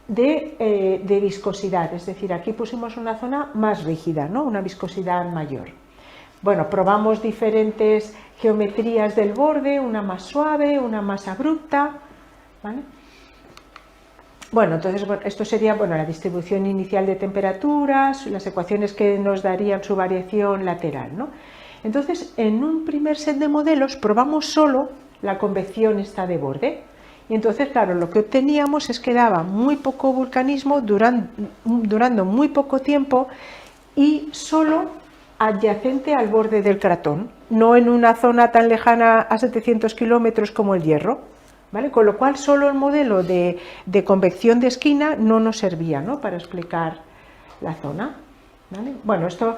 de viscosidad, es decir, aquí pusimos una zona más rígida, ¿no? Una viscosidad mayor. Bueno, probamos diferentes geometrías del borde, una más suave, una más abrupta, ¿vale? Bueno, entonces bueno, esto sería, bueno, la distribución inicial de temperaturas, las ecuaciones que nos darían su variación lateral, ¿no? Entonces, en un primer set de modelos probamos solo la convección esta de borde. Y entonces, claro, lo que obteníamos es que daba muy poco vulcanismo, durando muy poco tiempo y solo adyacente al borde del cratón, no en una zona tan lejana a 700 kilómetros como el Hierro, ¿vale? Con lo cual solo el modelo de convección de esquina no nos servía, ¿no? Para explicar la zona, ¿vale? Bueno, esto,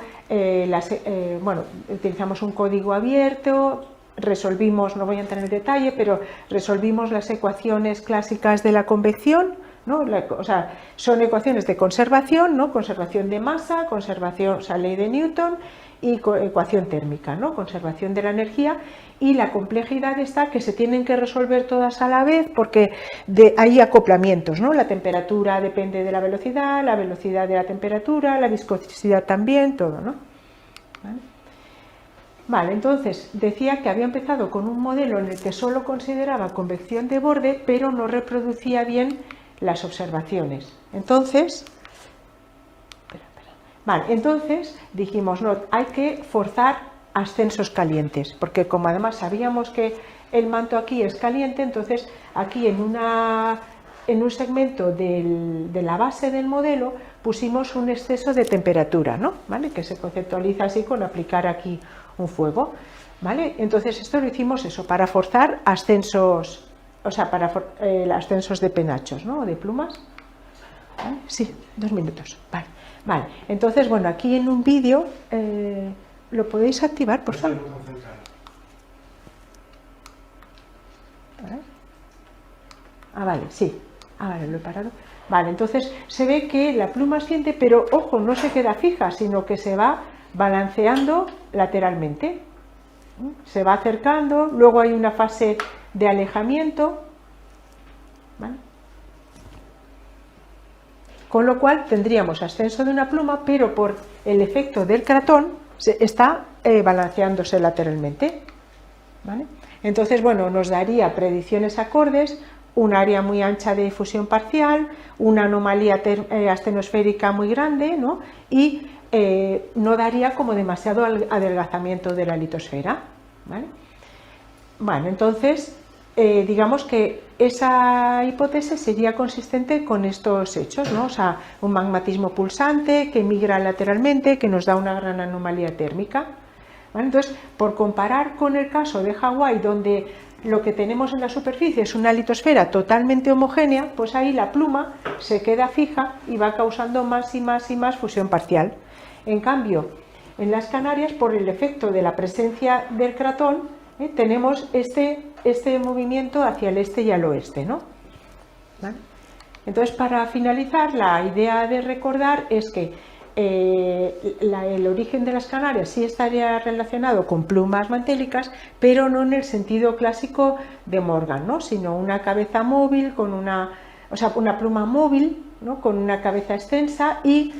bueno, utilizamos un código abierto, resolvimos, no voy a entrar en el detalle, pero resolvimos las ecuaciones clásicas de la convección, ¿no? O sea, son ecuaciones de conservación, ¿no? Conservación de masa, conservación, o sea, ley de Newton y ecuación térmica, ¿no? Conservación de la energía, y la complejidad está que se tienen que resolver todas a la vez porque hay acoplamientos, ¿no? La temperatura depende de la velocidad de la temperatura, la viscosidad también, todo, ¿no? ¿Vale? Vale, entonces decía que había empezado con un modelo en el que solo consideraba convección de borde, pero no reproducía bien las observaciones. Entonces, vale, entonces dijimos, no, hay que forzar ascensos calientes, porque como además sabíamos que el manto aquí es caliente, entonces aquí en un segmento de la base del modelo pusimos un exceso de temperatura, ¿no? ¿Vale? Que se conceptualiza así con aplicar aquí un fuego, ¿vale? Entonces esto lo hicimos eso, para forzar ascensos, o sea, para ascensos de penachos, ¿no? O de plumas. ¿Vale? Sí, 2 minutos, vale. Vale, entonces, bueno, aquí en un vídeo, ¿lo podéis activar, por favor? ¿Vale? Ah, vale, sí. Ah, vale, lo he parado. Vale, entonces se ve que la pluma asciende, pero ojo, no se queda fija, sino que se va balanceando lateralmente. Se va acercando, luego hay una fase de alejamiento, ¿vale? Con lo cual tendríamos ascenso de una pluma, pero por el efecto del cratón, está balanceándose lateralmente, ¿vale? Entonces, bueno, nos daría predicciones acordes, un área muy ancha de difusión parcial, una anomalía astenosférica muy grande, ¿no? Y no daría como demasiado adelgazamiento de la litosfera, ¿vale? Bueno, entonces, digamos que esa hipótesis sería consistente con estos hechos, ¿no? O sea, un magmatismo pulsante que migra lateralmente, que nos da una gran anomalía térmica, ¿vale? Entonces, por comparar con el caso de Hawái, donde lo que tenemos en la superficie es una litosfera totalmente homogénea, pues ahí la pluma se queda fija y va causando más y más y más fusión parcial. En cambio, en las Canarias, por el efecto de la presencia del cratón, tenemos este movimiento hacia el este y al oeste, ¿no? ¿Vale? Entonces, para finalizar, la idea de recordar es que el origen de las Canarias sí estaría relacionado con plumas mantélicas, pero no en el sentido clásico de Morgan, ¿no? Sino una cabeza móvil, una pluma móvil, ¿no? Con una cabeza extensa y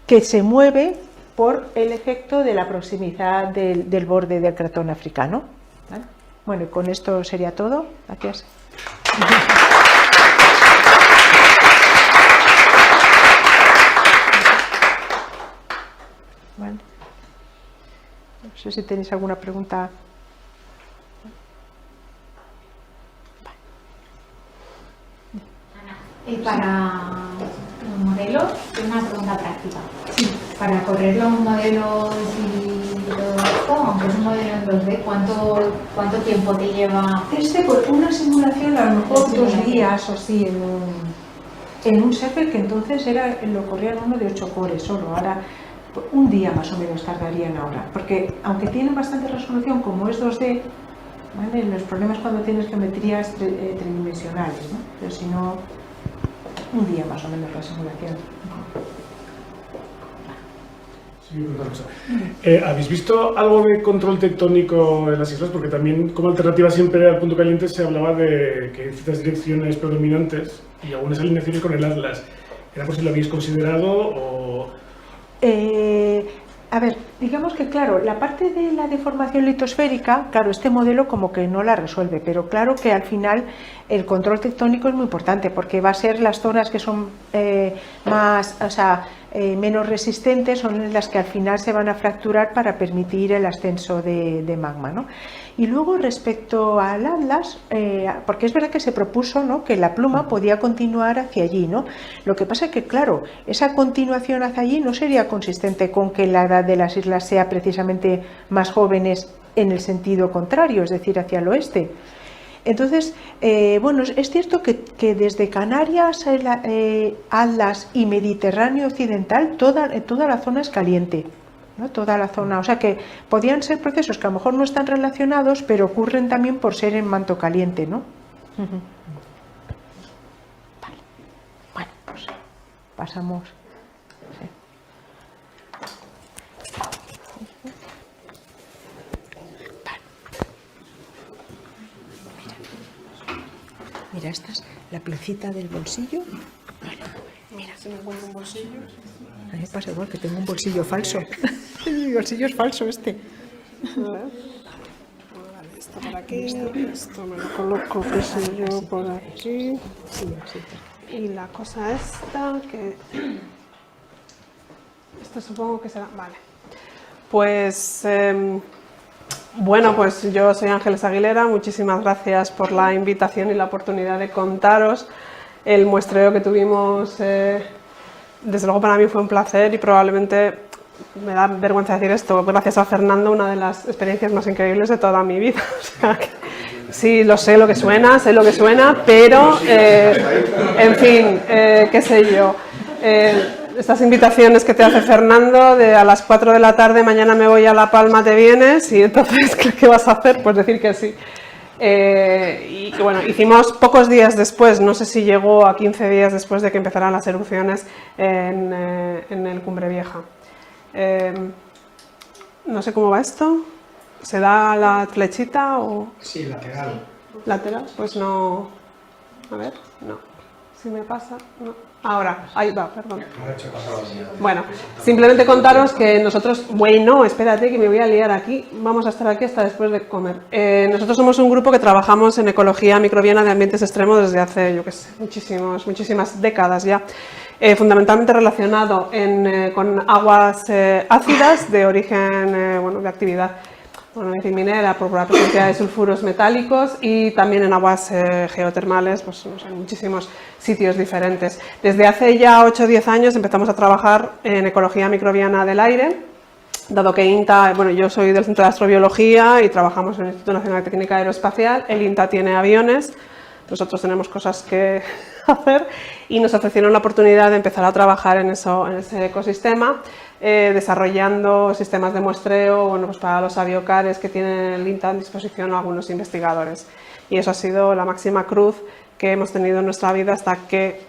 que se mueve por el efecto de la proximidad del borde del cratón africano, ¿vale? Bueno, y con esto sería todo. Gracias. Vale. No sé si tenéis alguna pregunta. Para los modelos, tengo una pregunta práctica. Para correrlo a un modelo y todo esto, aunque es un modelo en 2D, ¿cuánto tiempo te lleva? Por una simulación, a lo mejor 2 días o así, en un server que entonces lo corrían uno de 8 cores solo. Ahora, un día más o menos tardarían ahora, porque aunque tienen bastante resolución, como es 2D, ¿vale? Los problemas cuando tienes geometrías tridimensionales, ¿no? Pero si no, un día más o menos la simulación. Sí, otra cosa. ¿Habéis visto algo de control tectónico en las islas? Porque también como alternativa siempre al punto caliente se hablaba de que hay ciertas direcciones predominantes y algunas alineaciones con el Atlas. ¿Era por si lo habéis considerado o...? A ver, digamos que claro, la parte de la deformación litosférica, claro, este modelo como que no la resuelve, pero claro que al final el control tectónico es muy importante porque va a ser las zonas que son menos resistentes, son las que al final se van a fracturar para permitir el ascenso de magma, ¿no? Y luego respecto al Atlas, porque es verdad que se propuso, ¿no?, que la pluma podía continuar hacia allí, ¿no? Lo que pasa es que, claro, esa continuación hacia allí no sería consistente con que la edad de las islas sea precisamente más jóvenes en el sentido contrario, es decir, hacia el oeste. Entonces, bueno, es cierto que desde Canarias, Atlas y Mediterráneo occidental, toda la zona es caliente, ¿no? Toda la zona, o sea que podían ser procesos que a lo mejor no están relacionados, pero ocurren también por ser en manto caliente, ¿no? Vale. Bueno, pues pasamos. Sí. Mira, esta es la placita del bolsillo. Mira, se me encuentra un bolsillo. A mí me pasa igual que tengo un bolsillo falso. Mi bolsillo es falso este. Vale, esto por aquí, esto me lo coloco, qué sé yo, por aquí. Y la cosa esta, que... Esto supongo que será... Vale. Pues... Bueno, pues yo soy Ángeles Aguilera, muchísimas gracias por la invitación y la oportunidad de contaros el muestreo que tuvimos. Desde luego para mí fue un placer y probablemente, me da vergüenza decir esto, gracias a Fernando, una de las experiencias más increíbles de toda mi vida. O sea, sí, sé lo que suena, pero en fin, qué sé yo. Estas invitaciones que te hace Fernando de a las 4 de la tarde, mañana me voy a La Palma, te vienes, y entonces, ¿qué vas a hacer? Pues decir que sí. Y que bueno, hicimos pocos días después, no sé si llegó a 15 días después de que empezaran las erupciones en el Cumbre Vieja. No sé cómo va esto. ¿Se da la flechita o...? Sí, lateral. ¿Lateral? Pues no... A ver, no. Si me pasa, no. Ahora, ahí va, perdón. Bueno, simplemente contaros que nosotros, bueno, espérate que me voy a liar aquí, vamos a estar aquí hasta después de comer. Nosotros somos un grupo que trabajamos en ecología microbiana de ambientes extremos desde hace, yo qué sé, muchísimas décadas ya. Fundamentalmente relacionado con aguas ácidas de origen, bueno, de actividad, bueno, minera por la presencia de sulfuros metálicos y también en aguas geotermales, pues no sé, en muchísimos sitios diferentes. Desde hace ya 8 o 10 años empezamos a trabajar en ecología microbiana del aire, dado que INTA, bueno, yo soy del Centro de Astrobiología y trabajamos en el Instituto Nacional de Técnica Aeroespacial, el INTA tiene aviones, nosotros tenemos cosas que hacer y nos ofrecieron la oportunidad de empezar a trabajar en ese ecosistema, desarrollando sistemas de muestreo, bueno, pues para los aviocares que tienen el INTA en disposición algunos investigadores. Y eso ha sido la máxima cruz que hemos tenido en nuestra vida hasta que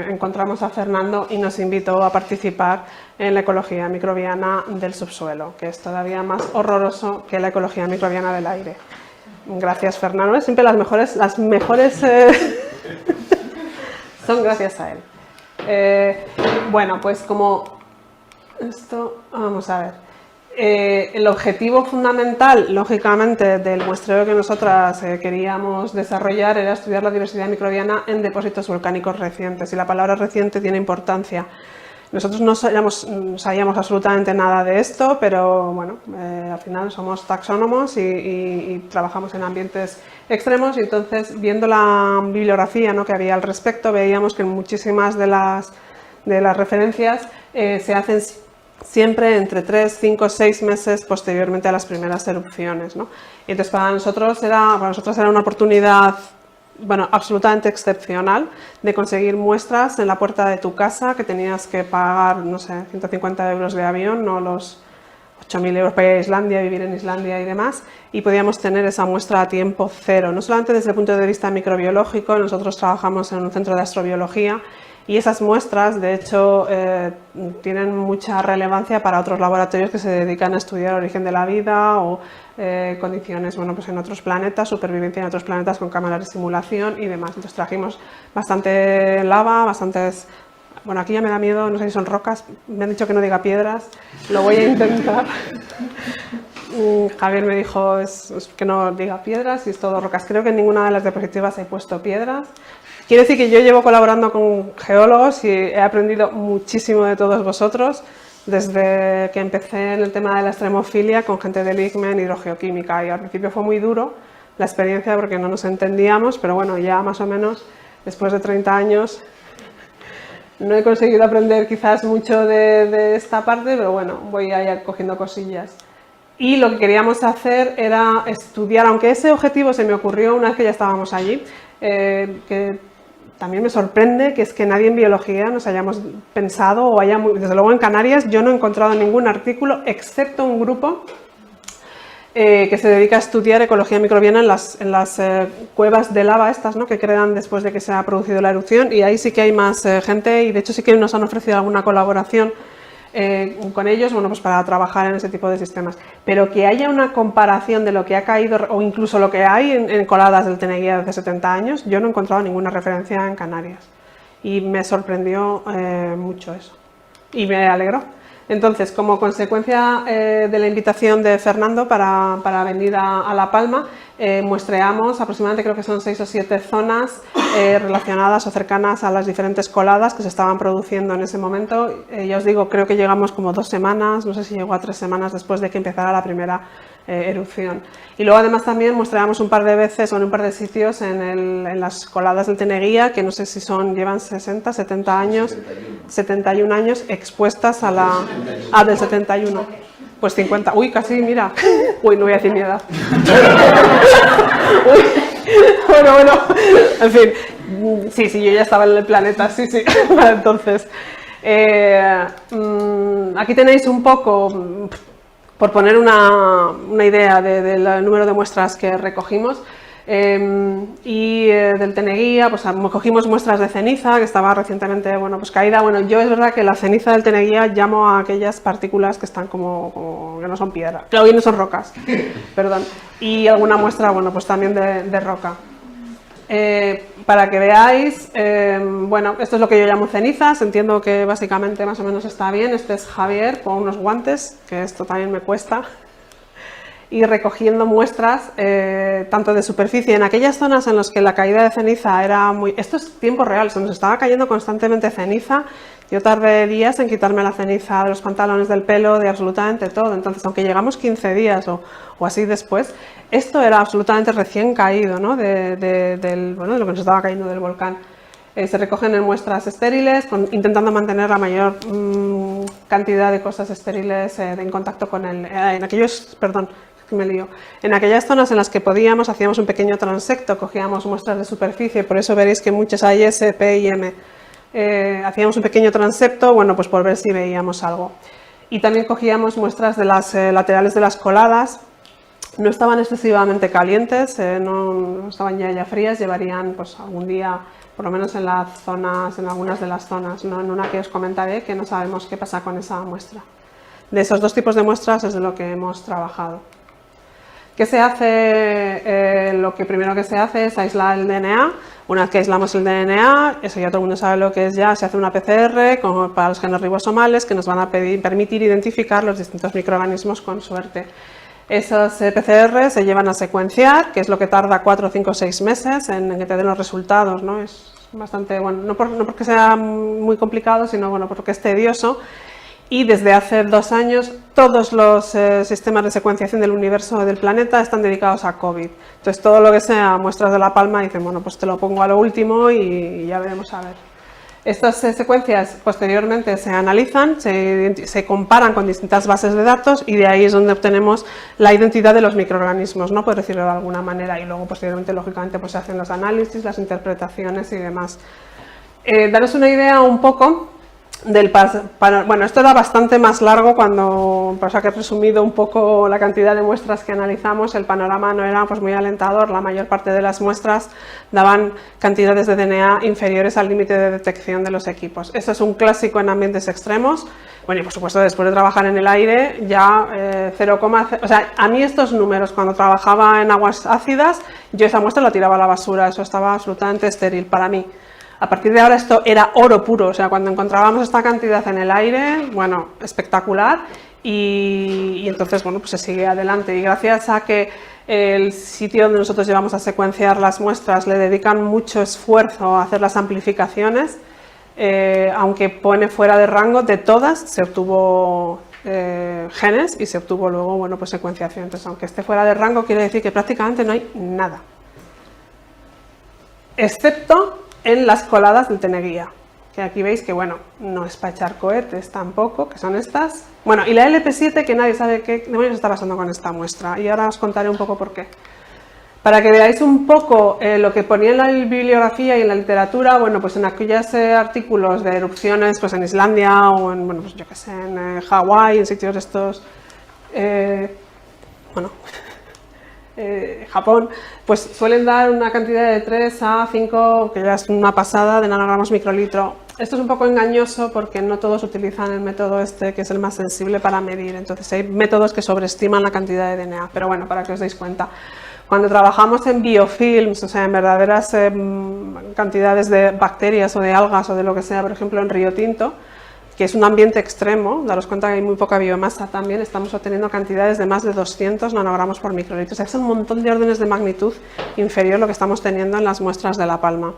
encontramos a Fernando y nos invitó a participar en la ecología microbiana del subsuelo, que es todavía más horroroso que la ecología microbiana del aire. Gracias, Fernando. Siempre las mejores son gracias a él. Bueno, pues como esto, vamos a ver. El objetivo fundamental, lógicamente, del muestreo que nosotras queríamos desarrollar era estudiar la diversidad microbiana en depósitos volcánicos recientes. Y la palabra reciente tiene importancia. Nosotros no sabíamos absolutamente nada de esto, pero bueno, al final somos taxónomos y trabajamos en ambientes extremos. Y entonces, viendo la bibliografía, ¿no?, que había al respecto, veíamos que muchísimas de las referencias se hacen siempre entre 3, 5, 6 meses posteriormente a las primeras erupciones, ¿no? Y entonces para nosotros era una oportunidad, bueno, absolutamente excepcional de conseguir muestras en la puerta de tu casa, que tenías que pagar, no sé, 150 euros de avión, no los 8.000 euros para ir a Islandia, vivir en Islandia y demás, y podíamos tener esa muestra a tiempo cero. No solamente desde el punto de vista microbiológico, nosotros trabajamos en un centro de astrobiología y esas muestras, de hecho, tienen mucha relevancia para otros laboratorios que se dedican a estudiar el origen de la vida o condiciones, bueno, pues en otros planetas, supervivencia en otros planetas con cámaras de simulación y demás. Entonces trajimos bastante lava, bastantes... Bueno, aquí ya me da miedo, no sé si son rocas, me han dicho que no diga piedras, lo voy a intentar. Javier me dijo que no diga piedras y es todo rocas. Creo que en ninguna de las diapositivas he puesto piedras. Quiero decir que yo llevo colaborando con geólogos y he aprendido muchísimo de todos vosotros desde que empecé en el tema de la extremofilia con gente del ICMEN, hidrogeoquímica, y al principio fue muy duro la experiencia porque no nos entendíamos, pero bueno, ya más o menos después de 30 años no he conseguido aprender quizás mucho de esta parte, pero bueno, voy ahí cogiendo cosillas. Y lo que queríamos hacer era estudiar, aunque ese objetivo se me ocurrió una vez que ya estábamos allí, que también me sorprende que es que nadie en biología nos hayamos pensado, o desde luego en Canarias, yo no he encontrado ningún artículo, excepto un grupo que se dedica a estudiar ecología microbiana en las cuevas de lava estas, ¿no?, que crean después de que se ha producido la erupción, y ahí sí que hay más gente y de hecho sí que nos han ofrecido alguna colaboración con ellos, bueno, pues para trabajar en ese tipo de sistemas. Pero que haya una comparación de lo que ha caído o incluso lo que hay en coladas del Teneguía de hace 70 años, yo no he encontrado ninguna referencia en Canarias. Y me sorprendió mucho eso. Y me alegró. Entonces, como consecuencia de la invitación de Fernando para venir a La Palma, muestreamos aproximadamente, creo que son 6 o 7 zonas relacionadas o cercanas a las diferentes coladas que se estaban produciendo en ese momento. Ya os digo, creo que llegamos como 2 semanas, no sé si llegó a 3 semanas después de que empezara la primera erupción. Y luego además también muestreamos un par de veces o en un par de sitios en las coladas del Teneguía, que no sé si llevan 60, 70 años, 71 años expuestas a la... Ah, del 71. Pues 50. Uy, casi, mira. Uy, no voy a decir mi edad. Uy. Bueno. En fin. Sí, yo ya estaba en el planeta, sí. Entonces, aquí tenéis un poco, por poner una idea del número de muestras que recogimos. Y del Teneguía, pues cogimos muestras de ceniza que estaba recientemente, bueno, pues caída. Bueno, yo es verdad que la ceniza del Teneguía llamo a aquellas partículas que están como que no son piedra, claro, y no son rocas, perdón, y alguna muestra, bueno, pues también de roca. Para que veáis, bueno, esto es lo que yo llamo cenizas, entiendo que básicamente más o menos está bien. Este es Javier con unos guantes, que esto también me cuesta, y recogiendo muestras tanto de superficie, en aquellas zonas en las que la caída de ceniza era muy... Esto es tiempo real, se nos estaba cayendo constantemente ceniza. Yo tardé días en quitarme la ceniza de los pantalones, del pelo, de absolutamente todo. Entonces, aunque llegamos 15 días o así después, esto era absolutamente recién caído, ¿no? de lo que nos estaba cayendo del volcán. Se recogen en muestras estériles, intentando mantener la mayor cantidad de cosas estériles en contacto con el... en aquellas zonas en las que podíamos, hacíamos un pequeño transecto, cogíamos muestras de superficie, por eso veréis que muchas hay S, P y M. Hacíamos un pequeño transepto, bueno, pues por ver si veíamos algo. Y también cogíamos muestras de las laterales de las coladas. No estaban excesivamente calientes, no estaban ya frías, llevarían pues algún día, por lo menos en las zonas, en algunas de las zonas, ¿no? En una que os comentaré, que no sabemos qué pasa con esa muestra. De esos dos tipos de muestras es de lo que hemos trabajado. ¿Qué se hace? Lo que primero que se hace es aislar el DNA. Una vez que aislamos el DNA, eso ya todo el mundo sabe lo que es ya, se hace una PCR para los genes ribosomales que nos van a permitir identificar los distintos microorganismos con suerte. Esos PCR se llevan a secuenciar, que es lo que tarda 4, 5, 6 meses en que te den los resultados, ¿no? Es bastante, bueno, no porque sea muy complicado, sino bueno, porque es tedioso. Y desde hace 2 años todos los sistemas de secuenciación del universo del planeta están dedicados a COVID. Entonces todo lo que sea muestras de la palma dicen, bueno, pues te lo pongo a lo último y ya veremos a ver. Estas secuencias posteriormente se analizan, se comparan con distintas bases de datos y de ahí es donde obtenemos la identidad de los microorganismos, ¿no? Por decirlo de alguna manera, y luego posteriormente lógicamente pues se hacen los análisis, las interpretaciones y demás. Daros una idea un poco bueno, esto era bastante más largo cuando, por eso que he resumido un poco la cantidad de muestras que analizamos, el panorama no era pues muy alentador, la mayor parte de las muestras daban cantidades de DNA inferiores al límite de detección de los equipos. Esto es un clásico en ambientes extremos, bueno y por supuesto después de trabajar en el aire ya 0,0, o sea, a mí estos números cuando trabajaba en aguas ácidas, yo esa muestra la tiraba a la basura, eso estaba absolutamente estéril para mí. A partir de ahora esto era oro puro, o sea, cuando encontrábamos esta cantidad en el aire, bueno, espectacular, y entonces, bueno, pues se sigue adelante. Y gracias a que el sitio donde nosotros llevamos a secuenciar las muestras le dedican mucho esfuerzo a hacer las amplificaciones, aunque pone fuera de rango, de todas se obtuvo genes y se obtuvo luego, bueno, pues secuenciación. Entonces, aunque esté fuera de rango, quiere decir que prácticamente no hay nada, excepto en las coladas del Teneguía, que aquí veis que bueno, no es para echar cohetes tampoco, que son estas. Bueno, y la LP7 que nadie sabe qué demonios está pasando con esta muestra, y ahora os contaré un poco por qué. Para que veáis un poco lo que ponía en la bibliografía y en la literatura, bueno, pues en aquellos artículos de erupciones, pues en Islandia o en, bueno, pues yo qué sé, en Hawái, en sitios estos, bueno... Japón, pues suelen dar una cantidad de 3 a 5, que ya es una pasada, de nanogramos microlitro. Esto es un poco engañoso porque no todos utilizan el método este, que es el más sensible para medir. Entonces hay métodos que sobreestiman la cantidad de DNA, pero bueno, para que os deis cuenta. Cuando trabajamos en biofilms, o sea, en verdaderas cantidades de bacterias o de algas o de lo que sea, por ejemplo en Río Tinto, que es un ambiente extremo, daros cuenta que hay muy poca biomasa también, estamos obteniendo cantidades de más de 200 nanogramos por microlitro. O sea, es un montón de órdenes de magnitud inferior a lo que estamos teniendo en las muestras de La Palma.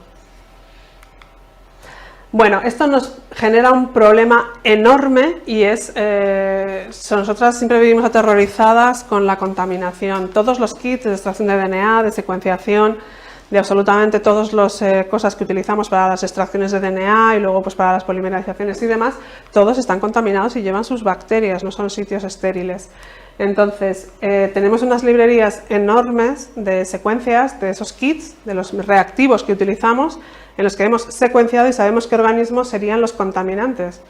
Bueno, esto nos genera un problema enorme y es, nosotras siempre vivimos aterrorizadas con la contaminación. Todos los kits de extracción de DNA, de secuenciación, de absolutamente todas las cosas que utilizamos para las extracciones de DNA y luego pues para las polimerizaciones y demás, todos están contaminados y llevan sus bacterias, no son sitios estériles. Entonces, tenemos unas librerías enormes de secuencias de esos kits, de los reactivos que utilizamos, en los que hemos secuenciado y sabemos qué organismos serían los contaminantes.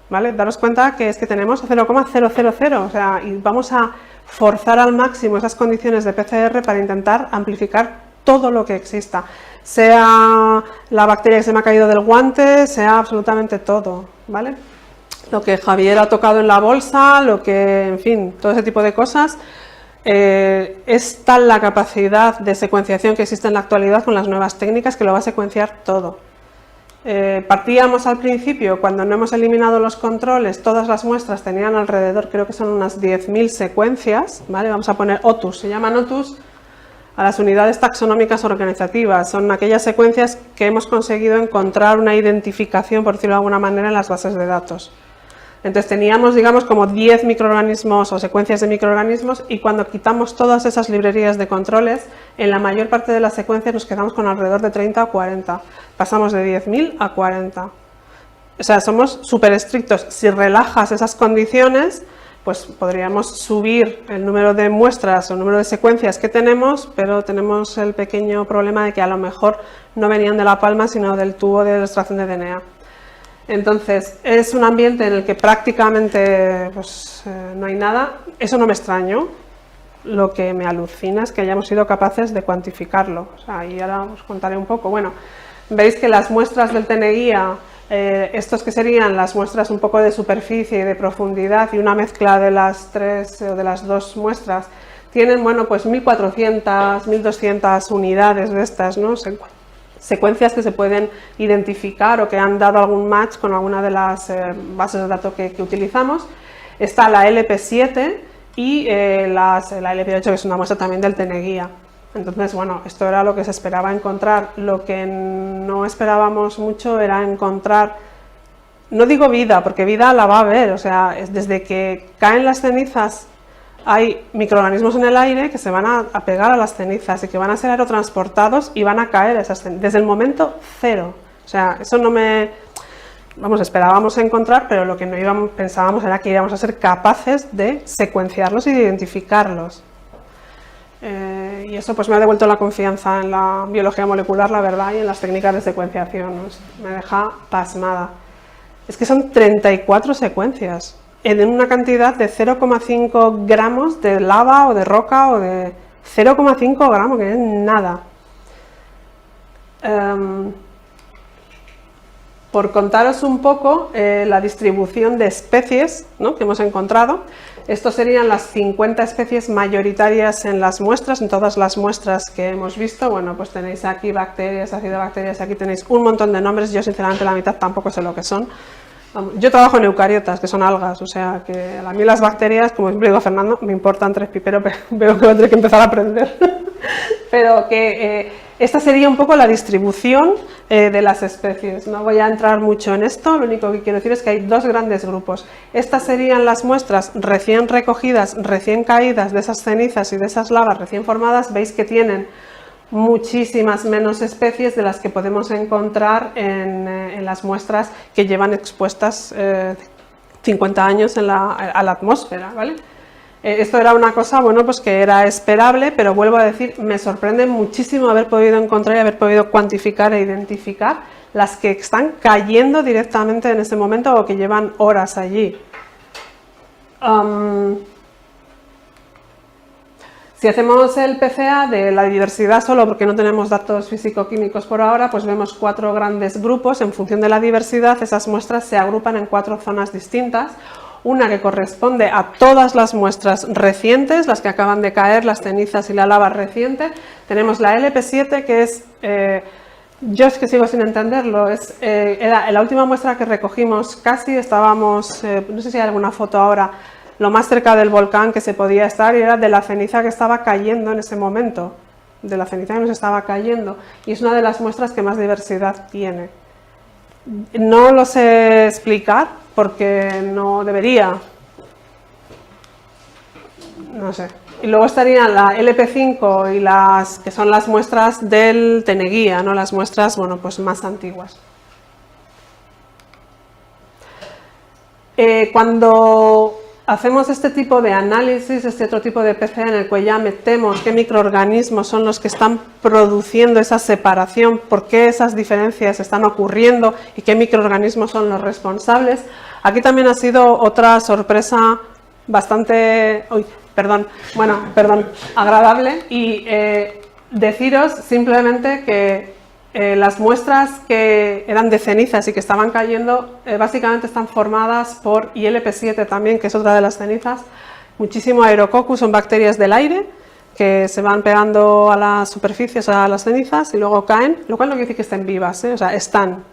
¿Vale? Daros cuenta que es que tenemos 0,000, o sea, y vamos a forzar al máximo esas condiciones de PCR para intentar amplificar todo lo que exista, sea la bacteria que se me ha caído del guante, sea absolutamente todo, ¿vale? Lo que Javier ha tocado en la bolsa, lo que, en fin, todo ese tipo de cosas, es tal la capacidad de secuenciación que existe en la actualidad con las nuevas técnicas que lo va a secuenciar todo. Partíamos al principio, cuando no hemos eliminado los controles, todas las muestras tenían alrededor, creo que son unas 10.000 secuencias, ¿vale? Vamos a poner OTUS, se llaman OTUS a las unidades taxonómicas organizativas, son aquellas secuencias que hemos conseguido encontrar una identificación, por decirlo de alguna manera, en las bases de datos. Entonces teníamos, digamos, como 10 microorganismos o secuencias de microorganismos, y cuando quitamos todas esas librerías de controles, en la mayor parte de las secuencias nos quedamos con alrededor de 30 o 40. Pasamos de 10.000 a 40. O sea, somos súper estrictos. Si relajas esas condiciones, pues podríamos subir el número de muestras o el número de secuencias que tenemos, pero tenemos el pequeño problema de que a lo mejor no venían de la palma, sino del tubo de extracción de DNA. Entonces, es un ambiente en el que prácticamente pues, no hay nada. Eso no me extrañó. Lo que me alucina es que hayamos sido capaces de cuantificarlo. O sea, y ahora os contaré un poco. Bueno, veis que las muestras del TNGuía, estos que serían las muestras un poco de superficie y de profundidad y una mezcla de las tres o de las dos muestras, tienen, bueno, pues 1.400, 1.200 unidades de estas, ¿no? Secuencias que se pueden identificar o que han dado algún match con alguna de las bases de datos que utilizamos. Está la LP7 y la LP8, que es una muestra también del TNGuía. Entonces, bueno, esto era lo que se esperaba encontrar. Lo que no esperábamos mucho era encontrar, no digo vida, porque vida la va a haber, o sea, desde que caen las cenizas hay microorganismos en el aire que se van a pegar a las cenizas y que van a ser aerotransportados y van a caer esas cenizas, desde el momento cero. O sea, eso no me... Vamos, esperábamos encontrar, pero lo que no pensábamos era que íbamos a ser capaces de secuenciarlos y de identificarlos. Y eso pues me ha devuelto la confianza en la biología molecular, la verdad, y en las técnicas de secuenciación, ¿no? Me deja pasmada. Es que son 34 secuencias en una cantidad de 0,5 gramos de lava o de roca, o de 0,5 gramos, que es nada. Por contaros un poco la distribución de especies, ¿no?, que hemos encontrado. Estos serían las 50 especies mayoritarias en las muestras, en todas las muestras que hemos visto. Bueno, pues tenéis aquí bacterias, acidobacterias, aquí tenéis un montón de nombres. Yo sinceramente la mitad tampoco sé lo que son. Yo trabajo en eucariotas, que son algas, o sea que a mí las bacterias, como siempre digo a Fernando, me importan tres piperos, pero veo que voy a tener que empezar a aprender. Pero que esta sería un poco la distribución de las especies. No voy a entrar mucho en esto, lo único que quiero decir es que hay dos grandes grupos. Estas serían las muestras recién recogidas, recién caídas de esas cenizas y de esas lavas recién formadas. Veis que tienen muchísimas menos especies de las que podemos encontrar en las muestras que llevan expuestas 50 años a la atmósfera, ¿vale? Esto era una cosa, bueno, pues que era esperable, pero vuelvo a decir, me sorprende muchísimo haber podido encontrar y haber podido cuantificar e identificar las que están cayendo directamente en ese momento o que llevan horas allí. Si hacemos el PCA de la diversidad solo, porque no tenemos datos físico-químicos por ahora, pues vemos 4 grandes grupos. En función de la diversidad, esas muestras se agrupan en 4 zonas distintas. Una que corresponde a todas las muestras recientes, las que acaban de caer, las cenizas y la lava reciente. Tenemos la LP7, que es, yo es que sigo sin entenderlo, era la última muestra que recogimos, casi estábamos, no sé si hay alguna foto ahora, lo más cerca del volcán que se podía estar, y era de la ceniza que estaba cayendo en ese momento, de la ceniza que nos estaba cayendo, y es una de las muestras que más diversidad tiene. No lo sé explicar porque no debería, no sé. Y luego estarían la LP5 y las que son las muestras del TNGuía, ¿no?, las muestras, bueno, pues más antiguas. Cuando hacemos este tipo de análisis, este otro tipo de PCA en el que ya metemos qué microorganismos son los que están produciendo esa separación, por qué esas diferencias están ocurriendo y qué microorganismos son los responsables. Aquí también ha sido otra sorpresa bastante, agradable, y deciros simplemente que las muestras que eran de cenizas y que estaban cayendo básicamente están formadas por, y LP7 también, que es otra de las cenizas, muchísimo Aerococcus, son bacterias del aire que se van pegando a las superficies, a las cenizas y luego caen, lo cual no quiere decir que estén vivas, o sea, están.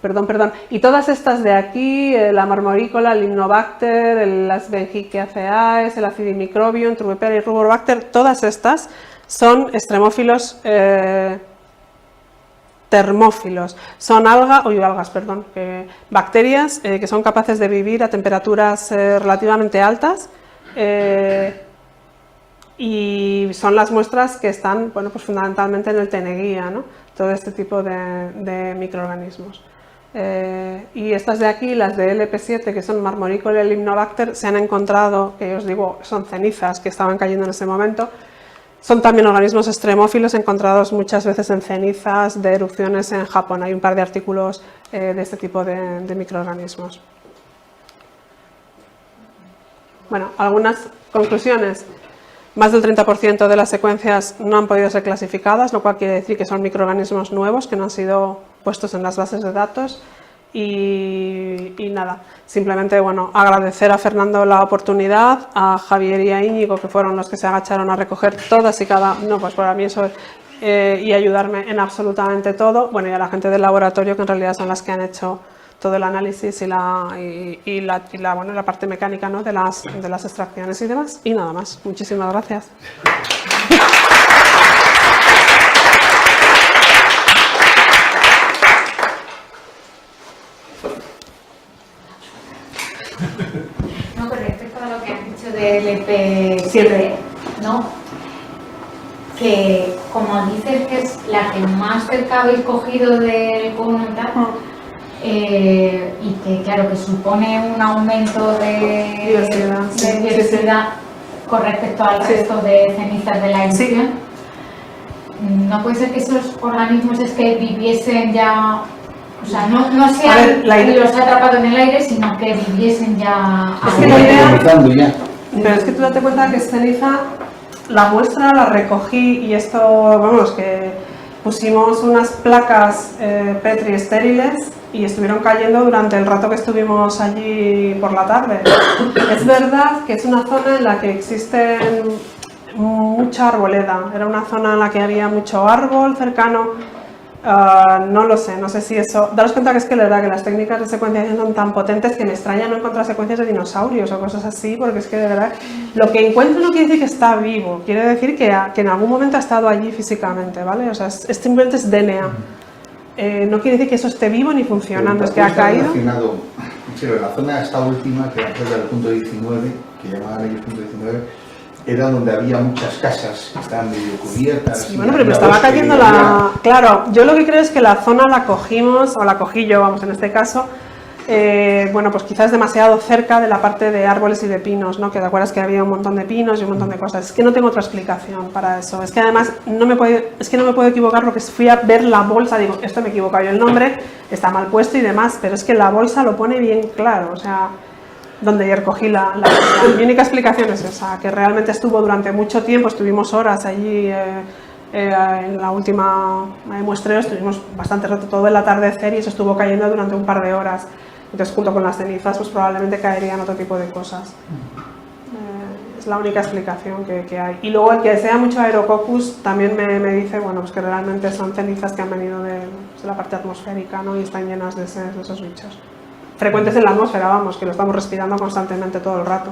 Perdón. Y todas estas de aquí, la marmorícola, el Limnobacter, las Benchicaceae, el Acidimicrobium, Trubepera y Rubobacter, todas estas son extremófilos termófilos. Son bacterias que son capaces de vivir a temperaturas relativamente altas y son las muestras que están, bueno, pues fundamentalmente en el Teneguía, ¿no? Todo este tipo de microorganismos. Y estas de aquí, las de LP7, que son Marmorícola y Limnobacter, se han encontrado, que os digo, son cenizas que estaban cayendo en ese momento. Son también organismos extremófilos encontrados muchas veces en cenizas de erupciones en Japón. Hay un par de artículos de este tipo de microorganismos. Bueno, algunas conclusiones. Más del 30% de las secuencias no han podido ser clasificadas, lo cual quiere decir que son microorganismos nuevos que no han sido puestos en las bases de datos. Y nada, simplemente bueno, agradecer a Fernando la oportunidad, a Javier y a Íñigo, que fueron los que se agacharon a recoger todas y cada... No, pues para mí eso y ayudarme en absolutamente todo. Bueno, y a la gente del laboratorio, que en realidad son las que han hecho todo el análisis y la parte mecánica, ¿no? de las extracciones y demás. Y nada más. Muchísimas gracias. No, con respecto a lo que has dicho del EP7, ¿no? Que como dices que es la que más cerca habéis cogido del comunitario, y que claro que supone un aumento de diversidad con respecto al resto de cenizas de la erupción, no puede ser que esos organismos es que viviesen ya, o sea, no sean los ha atrapado en el aire, sino que viviesen ya. Es que la idea, pero es que tú date cuenta que es ceniza, la muestra la recogí y esto, vamos, que pusimos unas placas Petri estériles y estuvieron cayendo durante el rato que estuvimos allí por la tarde. Es verdad que es una zona en la que existe mucha arboleda, era una zona en la que había mucho árbol cercano, no lo sé, no sé si eso... Daros cuenta que es que la verdad que las técnicas de secuenciación son tan potentes que me extraña no encontrar secuencias de dinosaurios o cosas así, porque es que de verdad lo que encuentro no quiere decir que está vivo, quiere decir que en algún momento ha estado allí físicamente, ¿vale? O sea, simplemente es DNA. No quiere decir que eso esté vivo ni funcionando, es que ha caído. La zona esta última, que antes del punto 19, que llamaban ellos punto 19, era donde había muchas casas que estaban medio cubiertas. Sí, bueno, pero me estaba cayendo la... Claro, yo lo que creo es que la zona la cogimos, o la cogí yo, vamos, en este caso, bueno, pues quizás demasiado cerca de la parte de árboles y de pinos, ¿no? Que te acuerdas que había un montón de pinos y un montón de cosas. Es que no tengo otra explicación para eso. Es que además no me puedo equivocar porque fui a ver la bolsa, digo, esto me he equivocado yo el nombre, está mal puesto y demás, pero es que la bolsa lo pone bien claro, o sea, donde ayer cogí la mi única explicación es esa, que realmente estuvo durante mucho tiempo, estuvimos horas allí en la última muestreo, estuvimos bastante rato, todo el atardecer y eso estuvo cayendo durante un par de horas. Entonces, junto con las cenizas, pues probablemente caerían otro tipo de cosas. Es la única explicación que hay. Y luego el que sea mucho Aerococcus también me dice, bueno, pues que realmente son cenizas que han venido de la parte atmosférica, ¿no? Y están llenas de esos bichos. Frecuentes en la atmósfera, vamos, que lo estamos respirando constantemente todo el rato.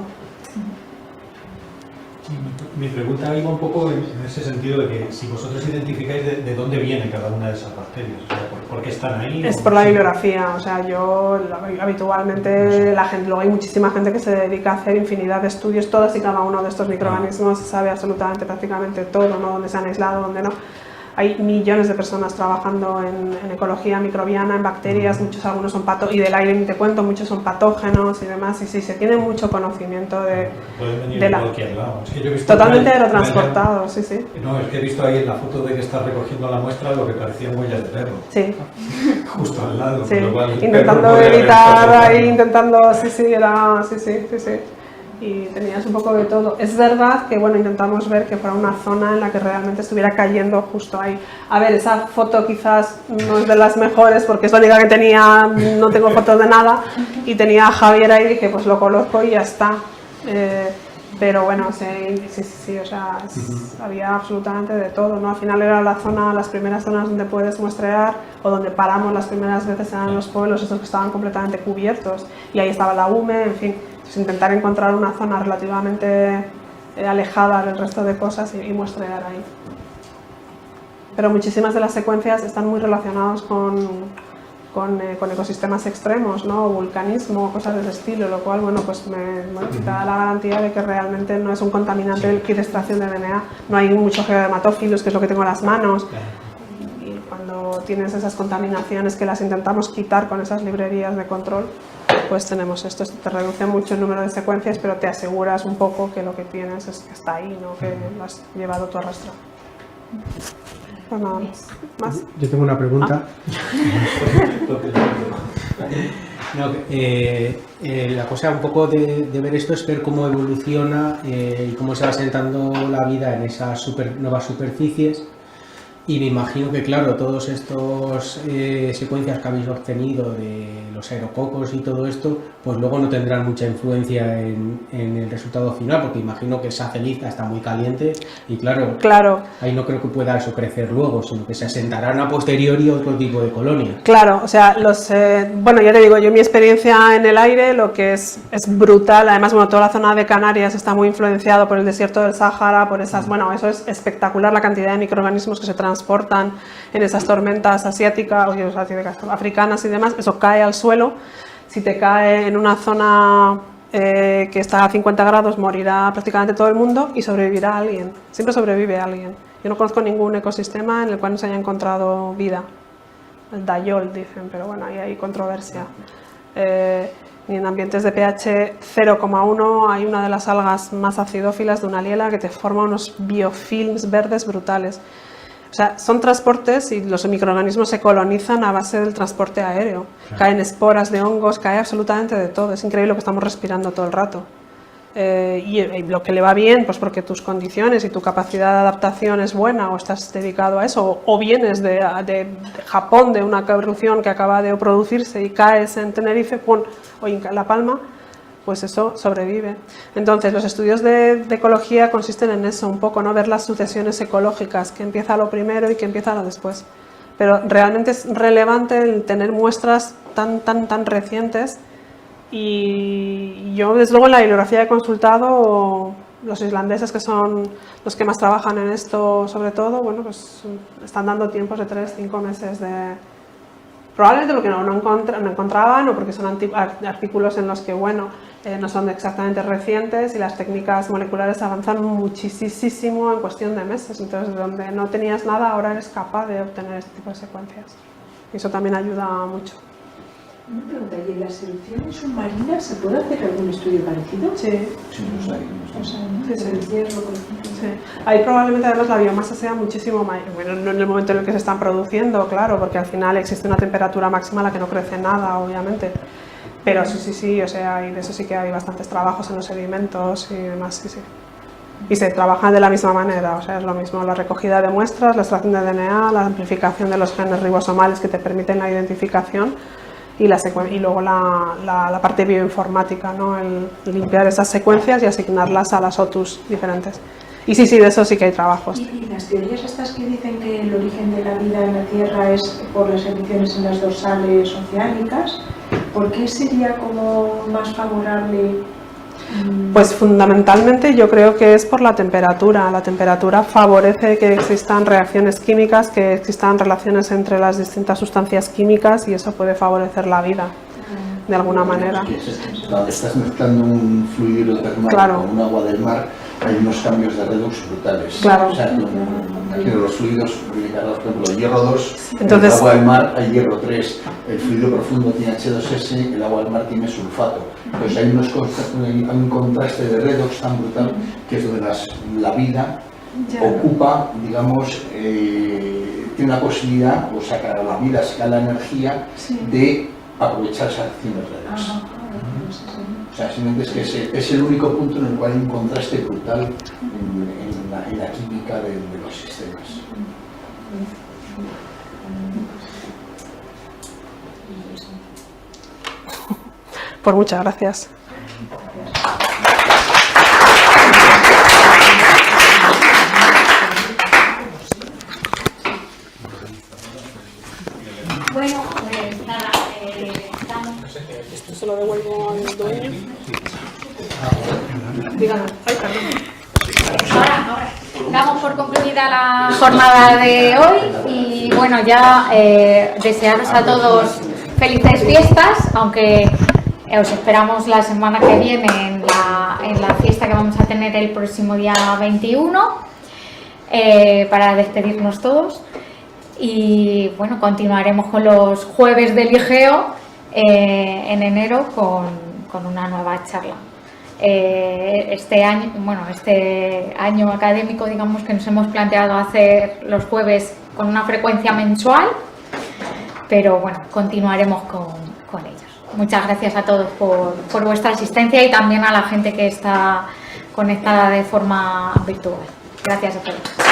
Mi pregunta iba un poco en ese sentido de que si vosotros identificáis de dónde viene cada una de esas bacterias, o sea, ¿por qué están ahí? Es por la bibliografía, o sea, yo habitualmente, la gente, luego hay muchísima gente que se dedica a hacer infinidad de estudios, todas y cada uno de estos microorganismos, se sabe absolutamente prácticamente todo, ¿no? Dónde se han aislado, dónde no. Hay millones de personas trabajando en ecología microbiana, en bacterias, algunos son patógenos, y del aire ni te cuento, muchos son patógenos y demás, y sí, se tiene mucho conocimiento de cualquier lado. Es que yo he visto totalmente aerotransportados, sí, sí. No, es que he visto ahí en la foto de que está recogiendo la muestra lo que parecían huellas de perro. Sí. Justo al lado. Sí. Lo cual Intentando evitar ahí, intentando, sí. Y tenías un poco de todo. Es verdad que, bueno, intentamos ver que fuera una zona en la que realmente estuviera cayendo justo ahí. A ver, esa foto quizás no es de las mejores porque es la única que tenía, no tengo fotos de nada, y tenía a Javier ahí y dije, pues lo coloco y ya está. Pero bueno, sí, o sea, había absolutamente de todo, ¿no? Al final era la zona, las primeras zonas donde puedes muestrear o donde paramos las primeras veces eran los pueblos estos que estaban completamente cubiertos y ahí estaba la UME, en fin, pues intentar encontrar una zona relativamente alejada del resto de cosas y muestrear ahí. Pero muchísimas de las secuencias están muy relacionadas con ecosistemas extremos, ¿no? Vulcanismo, cosas de ese estilo, lo cual, bueno, pues me da la garantía de que realmente no es un contaminante el kit de extracción de DNA. No hay mucho geodermatófilos, que es lo que tengo en las manos. Y cuando tienes esas contaminaciones que las intentamos quitar con esas librerías de control, pues tenemos esto. Esto te reduce mucho el número de secuencias, pero te aseguras un poco que lo que tienes es que está ahí, ¿no? Que lo has llevado tu arrastro. Pues nada más. Yo tengo una pregunta. La cosa un poco de ver esto es ver cómo evoluciona y cómo se va asentando la vida en esas nuevas superficies. Y me imagino que, claro, todos estos secuencias que habéis obtenido de los aerococos y todo esto, pues luego no tendrán mucha influencia en el resultado final, porque imagino que esa ceniza está muy caliente y, claro, ahí no creo que pueda eso crecer luego, sino que se asentarán a posteriori otro tipo de colonias. Claro, o sea, bueno, ya te digo, yo mi experiencia en el aire, lo que es brutal. Además, bueno, toda la zona de Canarias está muy influenciado por el desierto del Sáhara, por esas, bueno, eso es espectacular, la cantidad de microorganismos que se transportan en esas tormentas asiáticas, africanas y demás. Eso cae al suelo. Si te cae en una zona que está a 50 grados, morirá prácticamente todo el mundo y sobrevivirá alguien. Siempre sobrevive alguien. Yo no conozco ningún ecosistema en el cual no se haya encontrado vida. El Dayol, dicen, pero bueno, ahí hay controversia. Y en ambientes de pH 0,1 hay una de las algas más acidófilas de una liela que te forma unos biofilms verdes brutales. O sea, son transportes y los microorganismos se colonizan a base del transporte aéreo. Claro. Caen esporas de hongos, cae absolutamente de todo. Es increíble lo que estamos respirando todo el rato. Y lo que le va bien, pues porque tus condiciones y tu capacidad de adaptación es buena o estás dedicado a eso, o vienes de Japón, de una erupción que acaba de producirse y caes en Tenerife o en La Palma, pues eso sobrevive. Entonces, los estudios de ecología consisten en eso, un poco, ¿no? Ver las sucesiones ecológicas, que empieza lo primero y que empieza lo después. Pero realmente es relevante el tener muestras tan recientes. Y yo, desde luego, en la bibliografía he consultado los islandeses, que son los que más trabajan en esto, sobre todo, bueno, pues están dando tiempos de 3-5 meses de... Probablemente lo que no encontraban, o porque son artículos en los que, bueno, no son exactamente recientes y las técnicas moleculares avanzan muchísimo en cuestión de meses. Entonces, donde no tenías nada, ahora eres capaz de obtener este tipo de secuencias. Y eso también ayuda mucho. Una pregunta, ¿y en las erupciones submarinas se puede hacer algún estudio parecido? Sí. Sí, los hay. Sí. Ahí probablemente además la biomasa sea muchísimo mayor, bueno, no en el momento en el que se están produciendo, claro, porque al final existe una temperatura máxima a la que no crece nada, obviamente. Pero sí, o sea, y de eso sí que hay bastantes trabajos en los sedimentos y demás, sí. Y se trabajan de la misma manera, o sea, es lo mismo, la recogida de muestras, la extracción de DNA, la amplificación de los genes ribosomales que te permiten la identificación y luego la parte bioinformática, ¿no? El limpiar esas secuencias y asignarlas a las OTUs diferentes. Y sí, de eso sí que hay trabajos. ¿Y las teorías estas que dicen que el origen de la vida en la Tierra es por las erupciones en las dorsales oceánicas, por qué sería como más favorable? Pues fundamentalmente yo creo que es por la temperatura. La temperatura favorece que existan reacciones químicas, que existan relaciones entre las distintas sustancias químicas y eso puede favorecer la vida de alguna manera. Cuando estás mezclando un fluido termal con un agua del mar, hay unos cambios de redox brutales. Claro. O sea, aquí en los fluidos, por ejemplo, hierro 2, entonces, en el agua del mar hay hierro 3, el fluido profundo tiene H2S, el agua del mar tiene sulfato. Entonces hay un contraste de redox tan brutal que es donde la vida ocupa, digamos, tiene una posibilidad, o sea, que la vida saca la energía de aprovechar esa acción de redox. O sea, simplemente es que es el único punto en el cual hay un contraste brutal en la química de los sistemas. Pues muchas gracias. lo devuelvo al dueño. Díganme. Ay, perdón. Ahora. Damos por concluida la jornada de hoy y bueno, ya desearos a todos felices fiestas, aunque os esperamos la semana que viene en la fiesta que vamos a tener el próximo día 21 para despedirnos todos. Y bueno, continuaremos con los jueves del IGEO en enero con una nueva charla. Este año académico, digamos que nos hemos planteado hacer los jueves con una frecuencia mensual, pero bueno, continuaremos con ellos. Muchas gracias a todos por vuestra asistencia y también a la gente que está conectada de forma virtual. Gracias a todos.